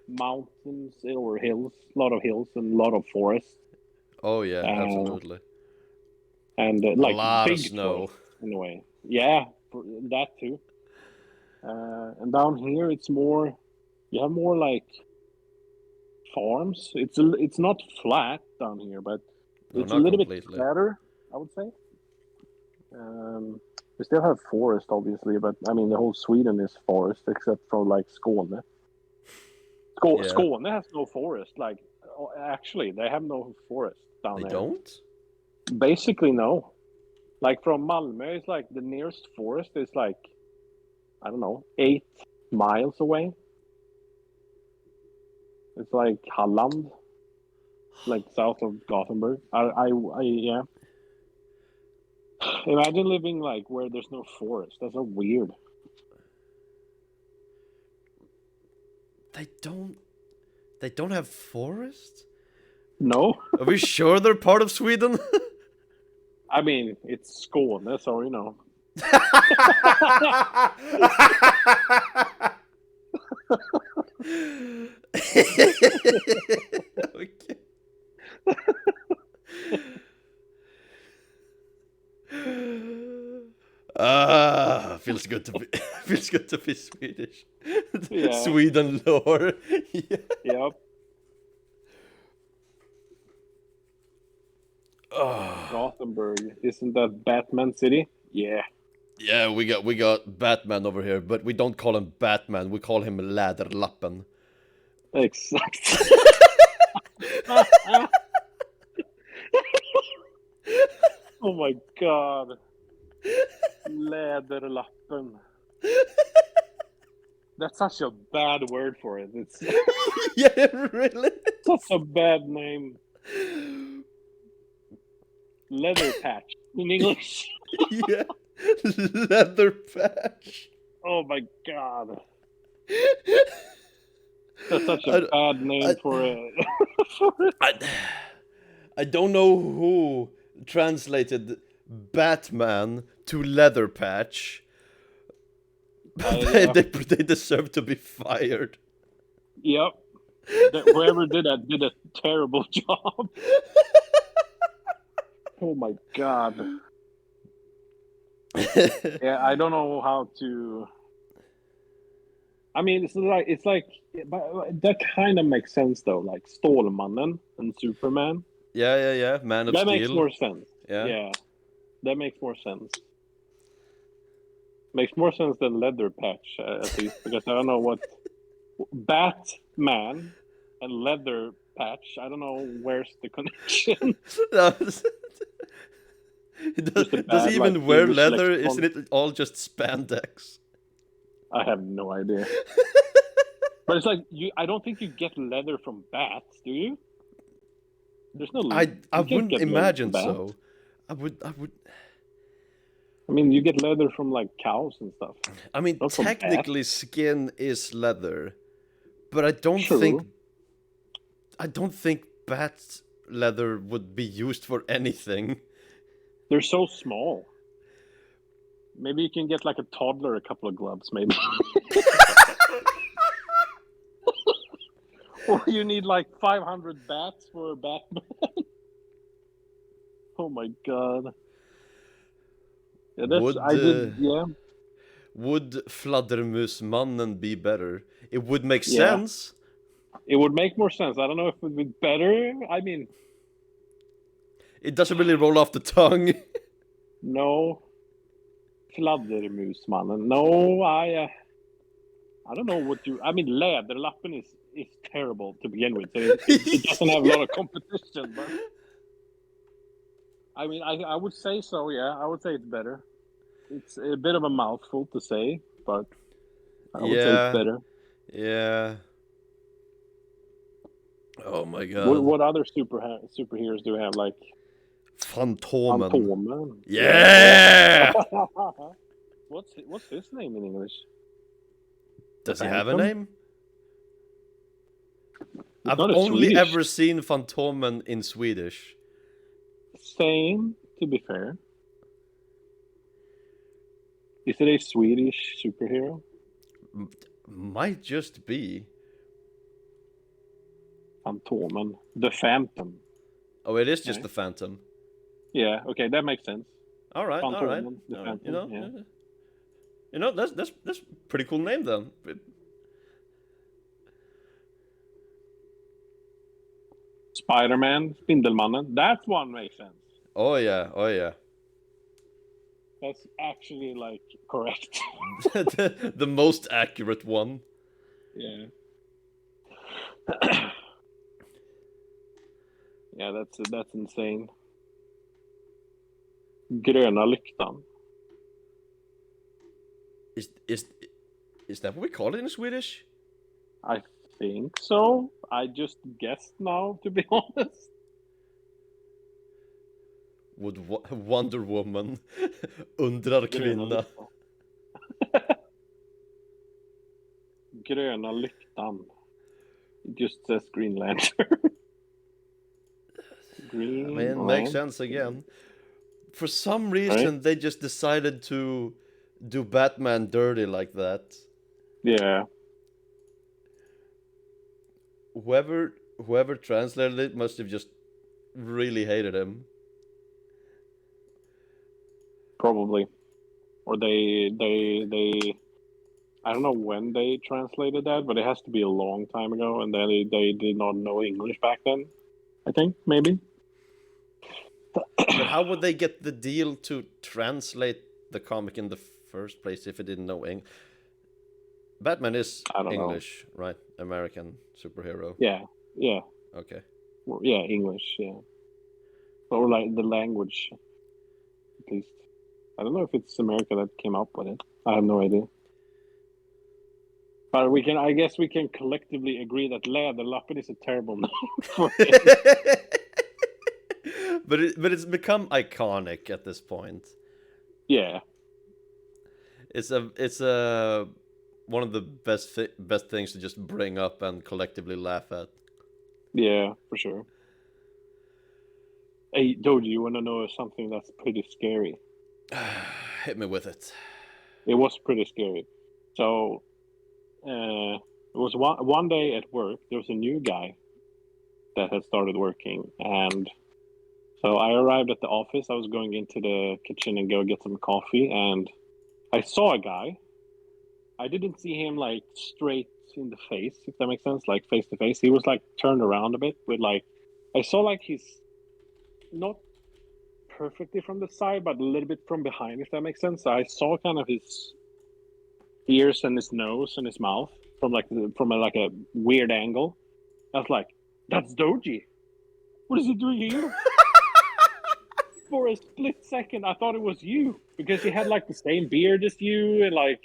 mountains or hills, a lot of hills and a lot of forest, Oh yeah, uh, absolutely. and A like lot of big snow. forests in a way. Yeah, that too. And down here, it's more. You have more like farms. It's not flat down here, but No, it's a not little bit completely. flatter, I would say. We still have forest, obviously, but I mean the whole Sweden is forest except for like Skåne. Yeah, Skåne has no forest. Like, actually, they have no forest down they there. don't. Basically, no. Like from Malmö, it's like the nearest forest is like I don't know 8 miles away. It's like Halland, like south of Gothenburg. Yeah. Imagine living like where there's no forest. That's so weird. They don't. They don't have forest. No, Are we sure they're part of Sweden? I mean it's Skåne, so you know. Okay. Feels good to be feels good to be Swedish. Yeah. Sweden lore. Yeah. Yep. Oh. Gothenburg, isn't that Batman City? Yeah. Yeah, we got Batman over here, but we don't call him Batman. We call him Läderlappen. Exakt. Oh my god. Läderlappen. That's such a bad word for it. It's Yeah, really. such a bad name. Leather patch in English. Yeah, leather patch. Oh my god. That's such a I, bad name I, for a. For a... I, I don't know who translated Batman to leather patch. Yeah. They deserve to be fired. Yep. Whoever did that did a terrible job. Oh my god. Yeah, I don't know how to. I mean, it's like, but that kind of makes sense though. Like Stålmannen and Superman. Yeah. Man of That makes Steel. more sense. Yeah. Yeah, that makes more sense. Makes more sense than Leather Patch, at least, because I don't know what Batman and Leather Patch. I don't know where's the connection. does, Just a does he bad like even wear English leather? Isn't lexicon. it all just spandex? I have no idea. But it's like you. I don't think you get leather from bats, do you? There's no. I You can't wouldn't get leather from imagine bats. so. I would. I mean, you get leather from like cows and stuff, I mean, not from bats. technically, skin is leather, but I don't think bat leather would be used for anything. They're so small. Maybe you can get like a toddler a couple of gloves, maybe. Or you need like 500 bats for a Batman. Oh my god. Yeah, that's Would I did. Yeah, would Fladdermusmannen be better? It would make yeah. sense. It would make more sense. I don't know if it would be better. I mean, It doesn't really roll off the tongue. no. Fladdermusmannen. No, I don't know what you. I mean, Läderlappen is terrible to begin with. So it doesn't have a lot of competition. But I mean, I would say so. Yeah, I would say it's better. It's a bit of a mouthful to say, but I would say it's Yeah, better. yeah. Oh my What, god. what other superheroes do we have? Like Fantomen. Fantomen. Yeah! Yeah. What's his name in English? The Does he have a Phantom? name? It's I've not a only Swedish. ever seen Fantomen in Swedish. Same, to be fair. Is it a Swedish superhero? Might just be. Fantomen. The Phantom. Oh, it is just Okay. the Phantom. Yeah, okay, that makes sense. All right, all right, Fantomen, the all right. Phantom, yeah. That's pretty cool name then. Spider-Man, Spindelmannen. That one makes sense. Oh yeah, oh yeah. That's actually like correct. The most accurate one. Yeah. Yeah, that's insane. Gröna lyktan. Is that what we call it in Swedish? I think so. I just guessed now, to be honest. Would Wonder Woman undrar Gröna kvinna. lyktan. Gröna lyktan. It just says Green Lantern. Green I mean, makes sense again. For some reason, Right? they just decided to do Batman dirty like that. Yeah. Whoever translated it must have just really hated him. Probably. Or they I don't know when they translated that, but it has to be a long time ago, and they did not know English back then. I think maybe. But how would they get the deal to translate the comic in the first place if it didn't know English? Batman is I don't know. English, right? American superhero. Yeah, yeah, Okay. well, yeah. English, yeah, or like the language at least. I don't know if it's America that came up with it. I have no idea. But we can, I guess, we can collectively agree that Läderlappen is a terrible name for it. But it's become iconic at this point. Yeah, It's one of the best things to just bring up and collectively laugh at. yeah, for sure. Hey, Doji, you want to know something that's pretty scary? Hit me with it. It was pretty scary. So, it was one day at work. There was a new guy that had started working, and so I arrived at the office. I was going into the kitchen and go get some coffee, and I saw a guy. I didn't see him like straight in the face, if that makes sense, like face to face. He was like turned around a bit with like I saw like he's not perfectly from the side, but a little bit from behind, if that makes sense. So I saw kind of his ears and his nose and his mouth from like a weird angle. I was like, "That's Doji. What is he doing here?" For a split second, I thought it was you because he had like the same beard as you, and like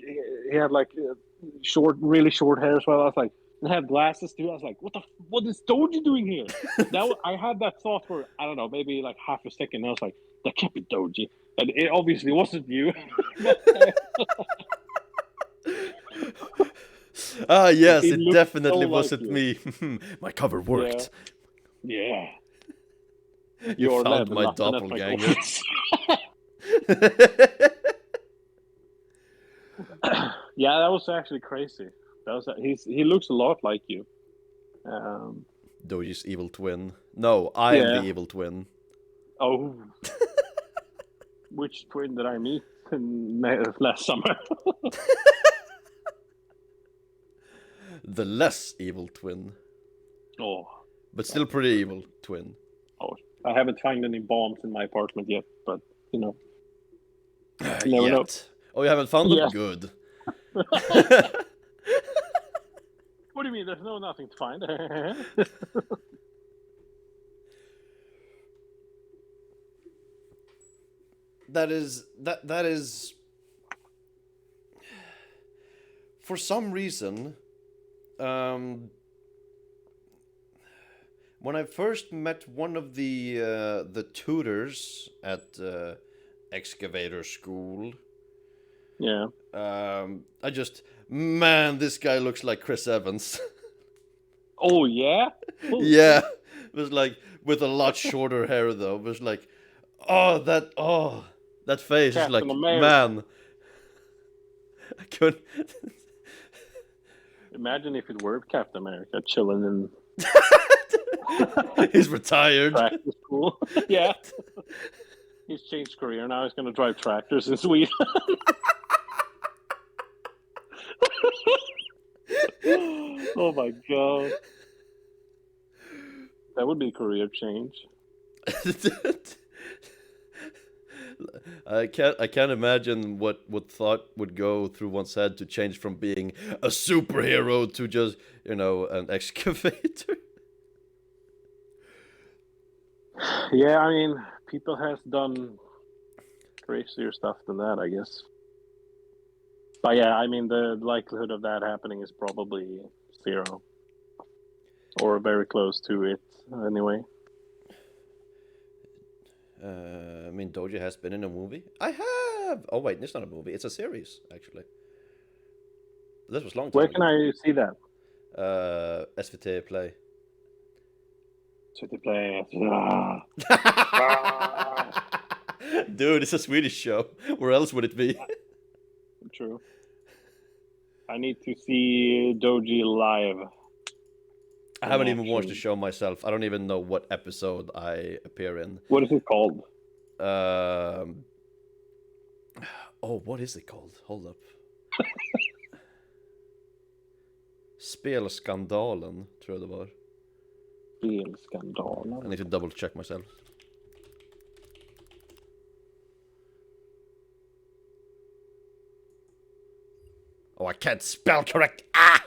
he had like really short hair as well. I was like, and had glasses too. I was like, what is Doji doing here? I had that thought for I don't know, maybe like half a second. I was like, that can't be Doji, and it obviously wasn't you. Ah, yes, He it looked so definitely like wasn't you. me. My cover Yeah, worked. yeah. You Your found my Läderlappen at my doppelganger. office. Yeah, that was actually crazy. He looks a lot like you. Um, Doji's evil twin. No, I am the yeah. evil twin. Oh, which twin did I meet last summer? The less evil twin. Oh, But still pretty evil twin. oh, I haven't found any bombs in my apartment yet, but you know, you never know. Yet. Oh, you haven't found them? Yes. Good. What do you mean? There's nothing to find. That is for some reason, um, when I first met one of the tutors at excavator school, Yeah. I just, man, this guy looks like Chris Evans. Oh yeah. Oh, Yeah, it was like with a lot shorter hair though. It was like, that face is Captain like, America. man, I couldn't. Imagine if it were Captain America chilling in He's retired. practice school. Yeah. He's changed career now. He's going to drive tractors in Sweden. Oh my god. That would be a career change. I can't imagine what thought would go through one's head to change from being a superhero to just, an excavator. Yeah, I mean, people has done crazier stuff than that, I guess. But yeah, I mean, the likelihood of that happening is probably zero, or very close to it, anyway. I mean, Doja has been in a movie. I have. Oh wait, it's not a movie. It's a series actually. This was a long time Where can ago. I see that? SVT Play. City Play. Ah. Dude, it's a Swedish show. Where else would it be? True. I need to see Doji live. I haven't even watched the show myself. I don't even know what episode I appear in. What is it called? Um. Oh, what is it called? Hold up. Spelskandalen, tror jag det var. Spelskandalen. I need to double check myself. Oh, I can't spell correct. Ah!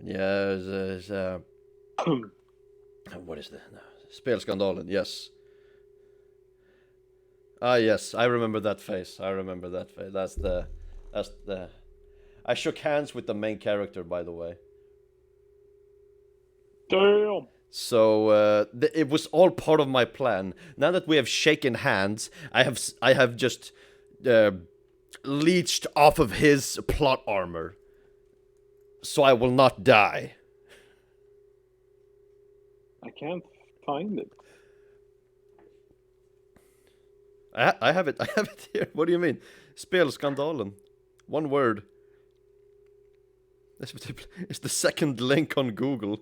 Yeah, what is that? No. Spelskandalen, yes. Ah, yes, I remember that face. That's the. I shook hands with the main character, by the way. Damn. So it was all part of my plan. Now that we have shaken hands, I have just leached off of his plot armor, so I will not die. I can't find it. I have it. I have it here. What do you mean? Spelskandalen. One word. It's the second link on Google.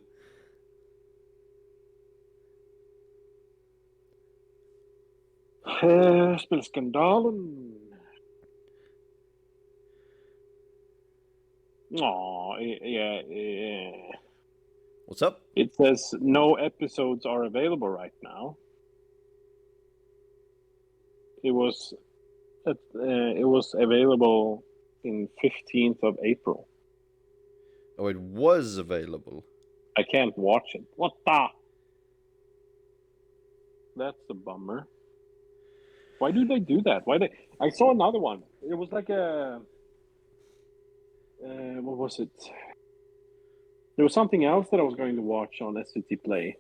Spelskandalen. Aw, yeah. What's up? It says no episodes are available right now. It was available in 15th of April. Oh, it was available. I can't watch it. What the? That's a bummer. Why do they do that? I saw another one. It was like a what was it? There was something else that I was going to watch on SVT Play.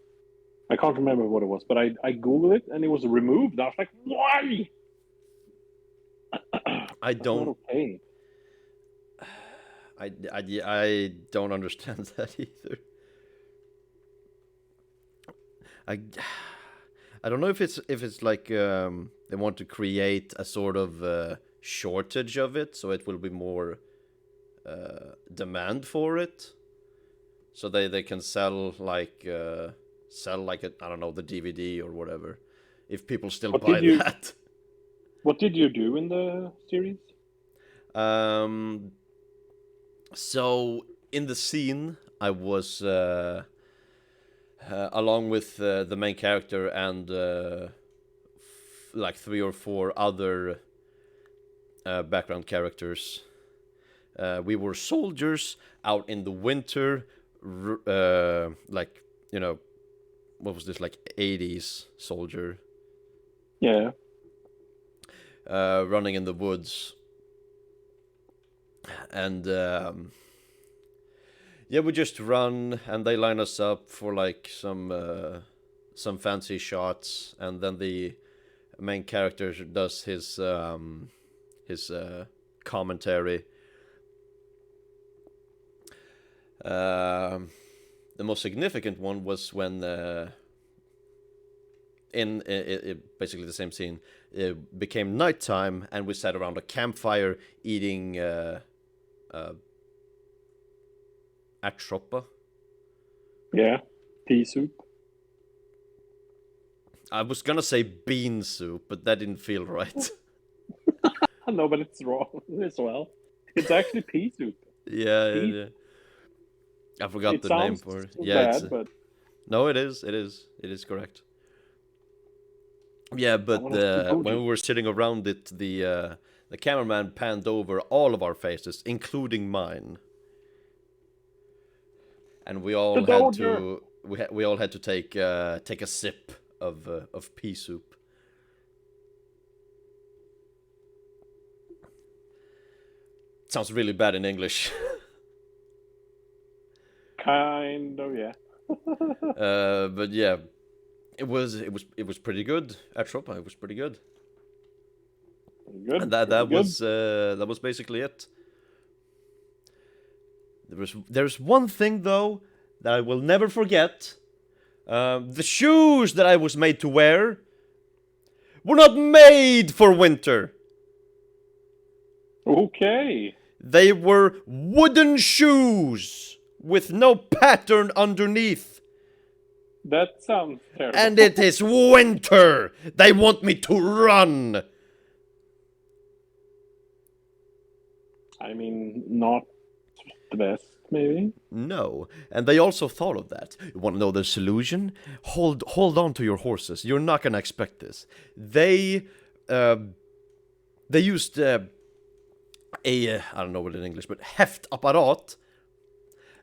I can't remember what it was, but I googled it and it was removed. I was like, why? I That's don't. not okay. I don't understand that either. I don't know if it's like they want to create a sort of shortage of it, so it will be more demand for it, so they can sell like a, I don't know, the DVD or whatever, if people still buy that. What did you do in the series? So in the scene, I was along with the main character and like 3 or 4 other background characters. We were soldiers out in the winter, like, you know, what was this, like 80s soldier, Yeah. running in the woods. And yeah, we just run, and they line us up for like some fancy shots, and then the main character does his commentary. The most significant one was when in basically the same scene, it became nighttime, and we sat around a campfire eating atropa. Yeah. Pea soup. I was gonna say bean soup, but that didn't feel right. No, but it's wrong as well. It's actually pea soup. Yeah, yeah, Pea. yeah. I forgot It the name sounds for it. so Yeah, it's bad, but no, it is correct. Yeah, I but want to when we were sitting around it, the cameraman panned over all of our faces, including mine, and we the all had Dodger. to we all had to take a sip of pea soup. Sounds really bad in English. Kind of, yeah. But yeah, it was pretty good at Tropa. It was pretty good, Good. and Pretty good. that was basically it. There's one thing though that I will never forget. The shoes that I was made to wear were not made for winter. Okay. They were wooden shoes with no pattern underneath. That sounds terrible. And it is winter. They want me to run. I mean, not the best, maybe. No, and they also thought of that. You want to know the solution? Hold on to your horses. You're not gonna expect this. They used I don't know what in English, but häftapparat,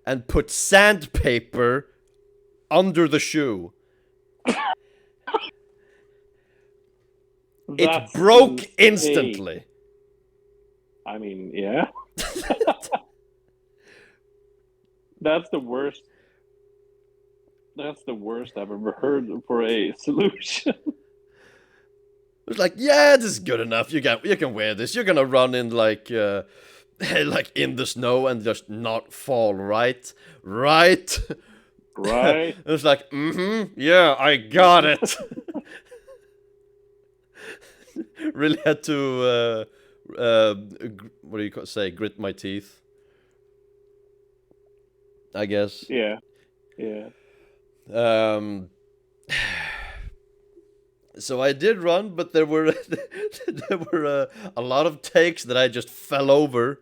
and put sandpaper under the shoe. It broke instantly. I mean, yeah. That's the worst. That's the worst I've ever heard for a solution. It's like, yeah, this is good enough. You can wear this. You're gonna run in like like in the snow and just not fall, right? Right? Right. It's like, yeah, I got it. Really had to what do you say? Grit my teeth, I guess. Yeah. Yeah. So I did run, but there were there were a lot of takes that I just fell over,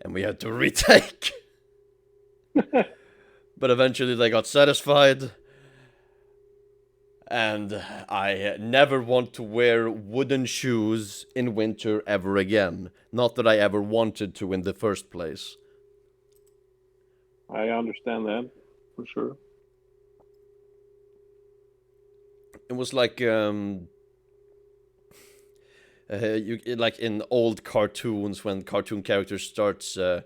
and we had to retake. But eventually they got satisfied, and I never want to wear wooden shoes in winter ever again. Not that I ever wanted to in the first place. I understand that for sure. It was like like in old cartoons when cartoon characters starts to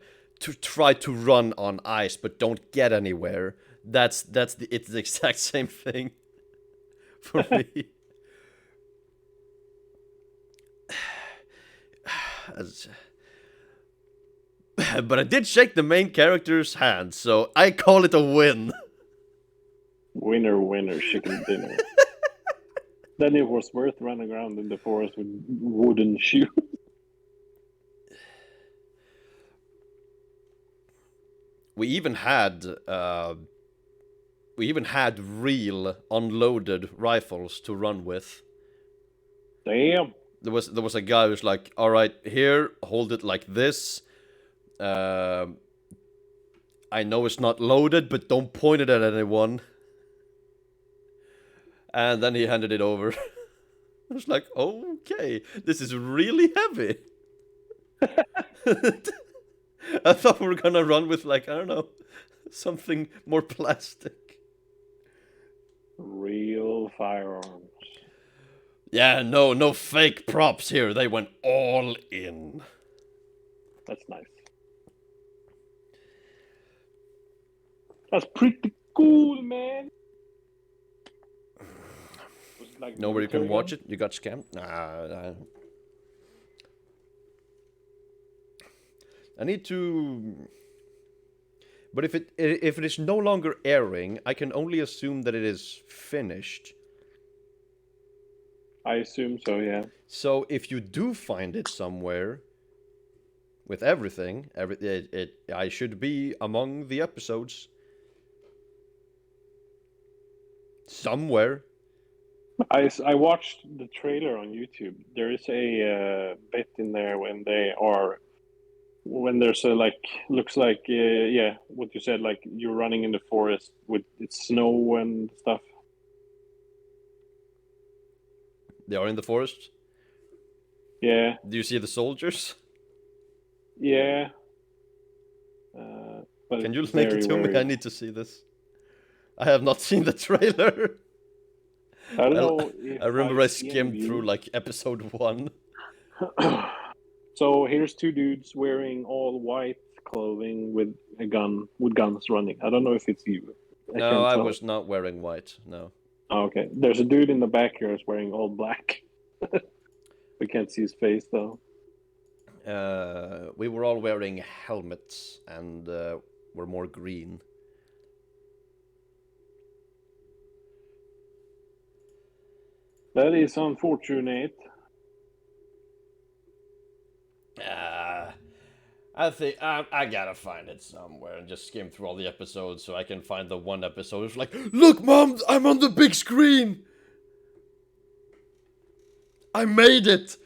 try to run on ice but don't get anywhere. It's the exact same thing for me. But I did shake the main character's hand, so I call it a win. Winner, winner, chicken dinner. Then it was worth running around in the forest with wooden shoes. We even had real unloaded rifles to run with. Damn. There was a guy who's like, all right, here, hold it like this. I know it's not loaded, but don't point it at anyone. And then he handed it over. I was like, okay, this is really heavy. I thought we were gonna run with, like, I don't know, something more plastic. Real firearms. Yeah, no fake props here. They went all in. That's nice. That's pretty cool, man. Was it like Nowhere you can military watch gun? it. You got scammed. Nah. I need to. But if it is no longer airing, I can only assume that it is finished. I assume so, yeah. So if you do find it somewhere with everything, I should be among the episodes somewhere. I watched the trailer on YouTube. There is a bit in there when there's a like looks like yeah, what you said, like you're running in the forest with it's snow and stuff. They are in the forest. Yeah, Do you see the soldiers? yeah. But Can you it's link it very, to me? I very. need to see this. I have not seen the trailer. I don't know if I remember I I've seen skimmed through views. like episode 1. So here's two dudes wearing all white clothing with a gun, with guns running. I don't know if it's you. I No, can't I tell. was not wearing white. No. Oh, okay. There's a dude in the back here who's wearing all black. We can't see his face though. We were all wearing helmets and were more green. That is unfortunate. I think I gotta find it somewhere and just skim through all the episodes so I can find the one episode. It's like, look, Mom, I'm on the big screen. I made it.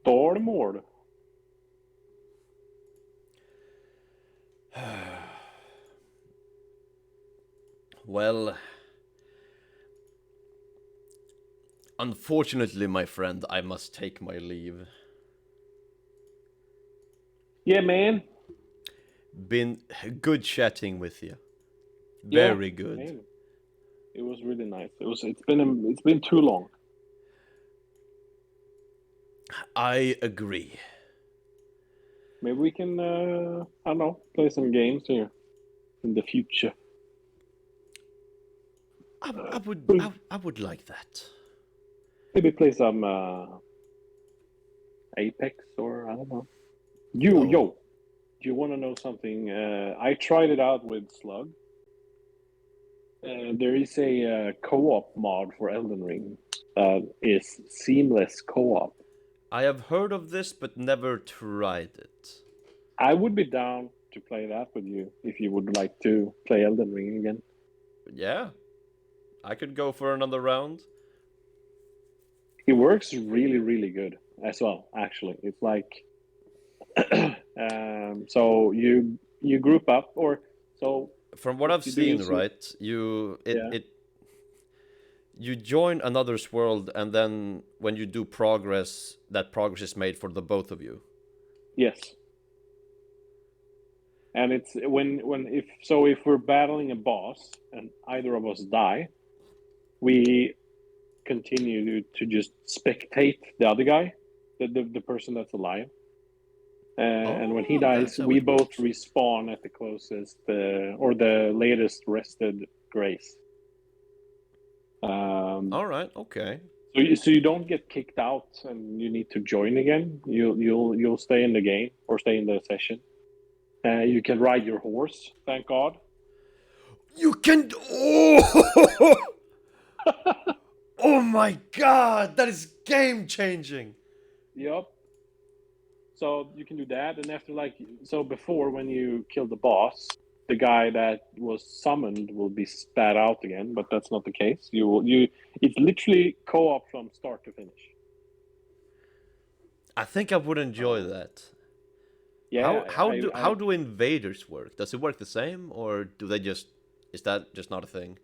Stormord. Well, unfortunately, my friend, I must take my leave. Yeah, man. Been good chatting with you. Yeah, Very good. man. It was really nice. It's been too long. I agree. Maybe we can I don't know, play some games here in the future. I would like that. Maybe play some Apex or I don't know. Yo, Oh. do you want to know something? I tried it out with Slug. There is a co-op mod for Elden Ring that is seamless co-op. I have heard of this but never tried it. I would be down to play that with you if you would like to play Elden Ring again. Yeah. I could go for another round. It works really, really good as well. Actually, it's like so you group up or so. From what I've You do seen, is right? You yeah. you join another's world, and then when you do progress, that progress is made for the both of you. Yes. And it's if we're battling a boss and either of us die, we continue to just spectate the other guy, the person that's alive. And when he Oh, that's dies, how we it both works. respawn at the closest or the latest rested grace. All right, okay. So you don't get kicked out and you need to join again. You'll stay in the game or stay in the session. You can ride your horse. Thank God. You can. Oh, oh my God! That is game changing. Yep. So you can do that, and after before when you kill the boss, the guy that was summoned will be spat out again, but that's not the case. It's literally co-op from start to finish. I think I would enjoy that. Yeah, How do invaders work? Does it work the same, or do they just is that just not a thing?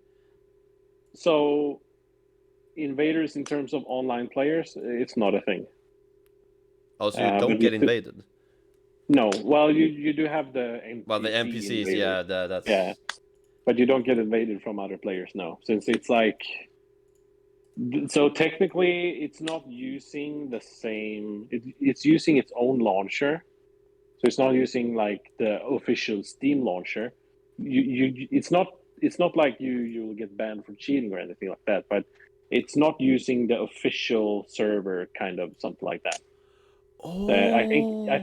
so invaders in terms of online players, it's not a thing. Oh, so you But don't get invaded? no, well, you do have the NPC Well, the NPCs, invader. yeah, Yeah, that's but you don't get invaded from other players, no, since it's like, so technically it's not using the same. It's using its own launcher, so it's not using like the official Steam launcher. It's not like you'll get banned for cheating or anything like that, but it's not using the official server, kind of something like that. I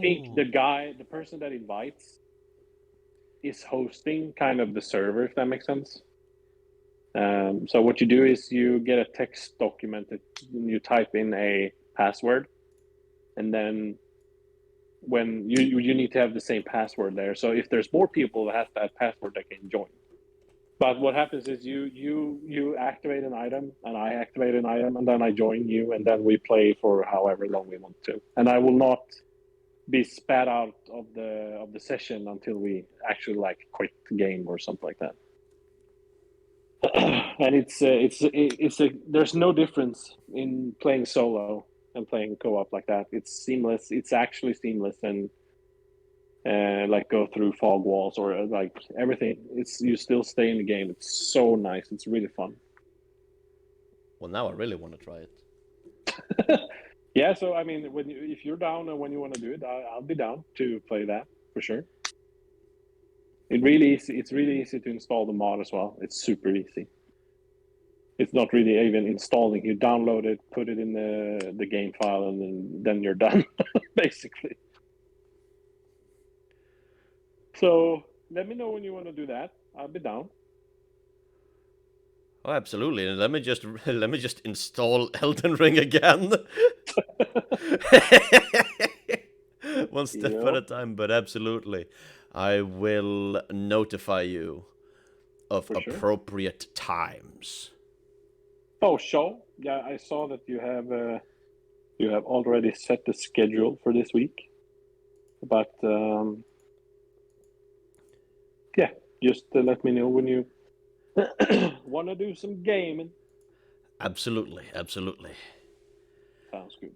think Oh. the person that invites is hosting kind of the server, if that makes sense. So what you do is you get a text document that you type in a password, and then when you need to have the same password there. So if there's more people that have that password, they can join. But what happens is you activate an item, and I activate an item, and then I join you, and then we play for however long we want to. And I will not be spat out of the session until we actually like quit the game or something like that. And there's no difference in playing solo and playing co-op like that. It's seamless. It's actually seamless, and like go through fog walls or like everything. It's you still stay in the game. It's so nice. It's really fun. Well, now I really want to try it. Yeah, so I mean, if you're down and when you want to do it, I'll be down to play that for sure. It's really easy to install the mod as well. It's super easy. It's not really even installing. You download it, put it in the game file, and then you're done, basically. So let me know when you want to do that. I'll be down. Oh, absolutely. And let me just install Elden Ring again. One step at a time, but absolutely. I will notify you of For sure. appropriate times. Oh, show. Yeah, I saw that you have already set the schedule for this week. But yeah, just let me know when you want to do some gaming. Absolutely, absolutely. Sounds good.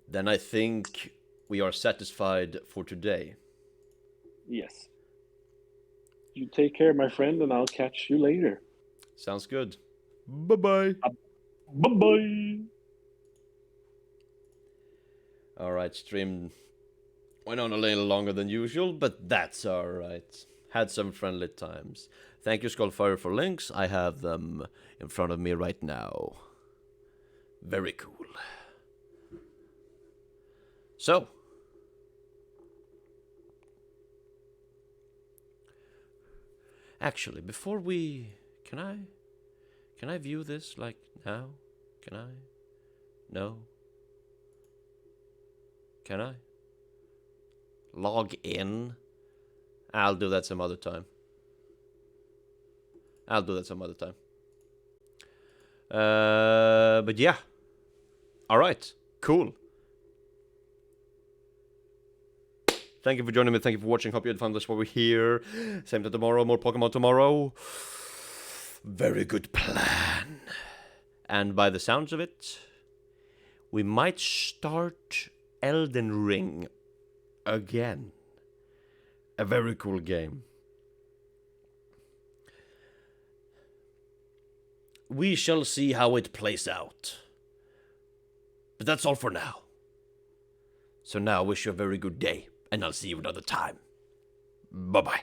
Then I think we are satisfied for today. Yes. You take care, my friend, and I'll catch you later. Sounds good. Bye bye. Bye bye. Alright, stream went on a little longer than usual, but that's alright. Had some friendly times. Thank you, Skullfire, for links. I have them in front of me right now. Very cool. So, actually, before we... Can I view this, like, now? Can I? No? Can I? Log in? I'll do that some other time. But yeah. Alright. Cool. Thank you for joining me. Thank you for watching. Hope you had fun. That's why we're here. Same time tomorrow. More Pokemon tomorrow. Very good plan. And by the sounds of it, we might start Elden Ring again. A very cool game. We shall see how it plays out. But that's all for now. So now I wish you a very good day, and I'll see you another time. Bye-bye.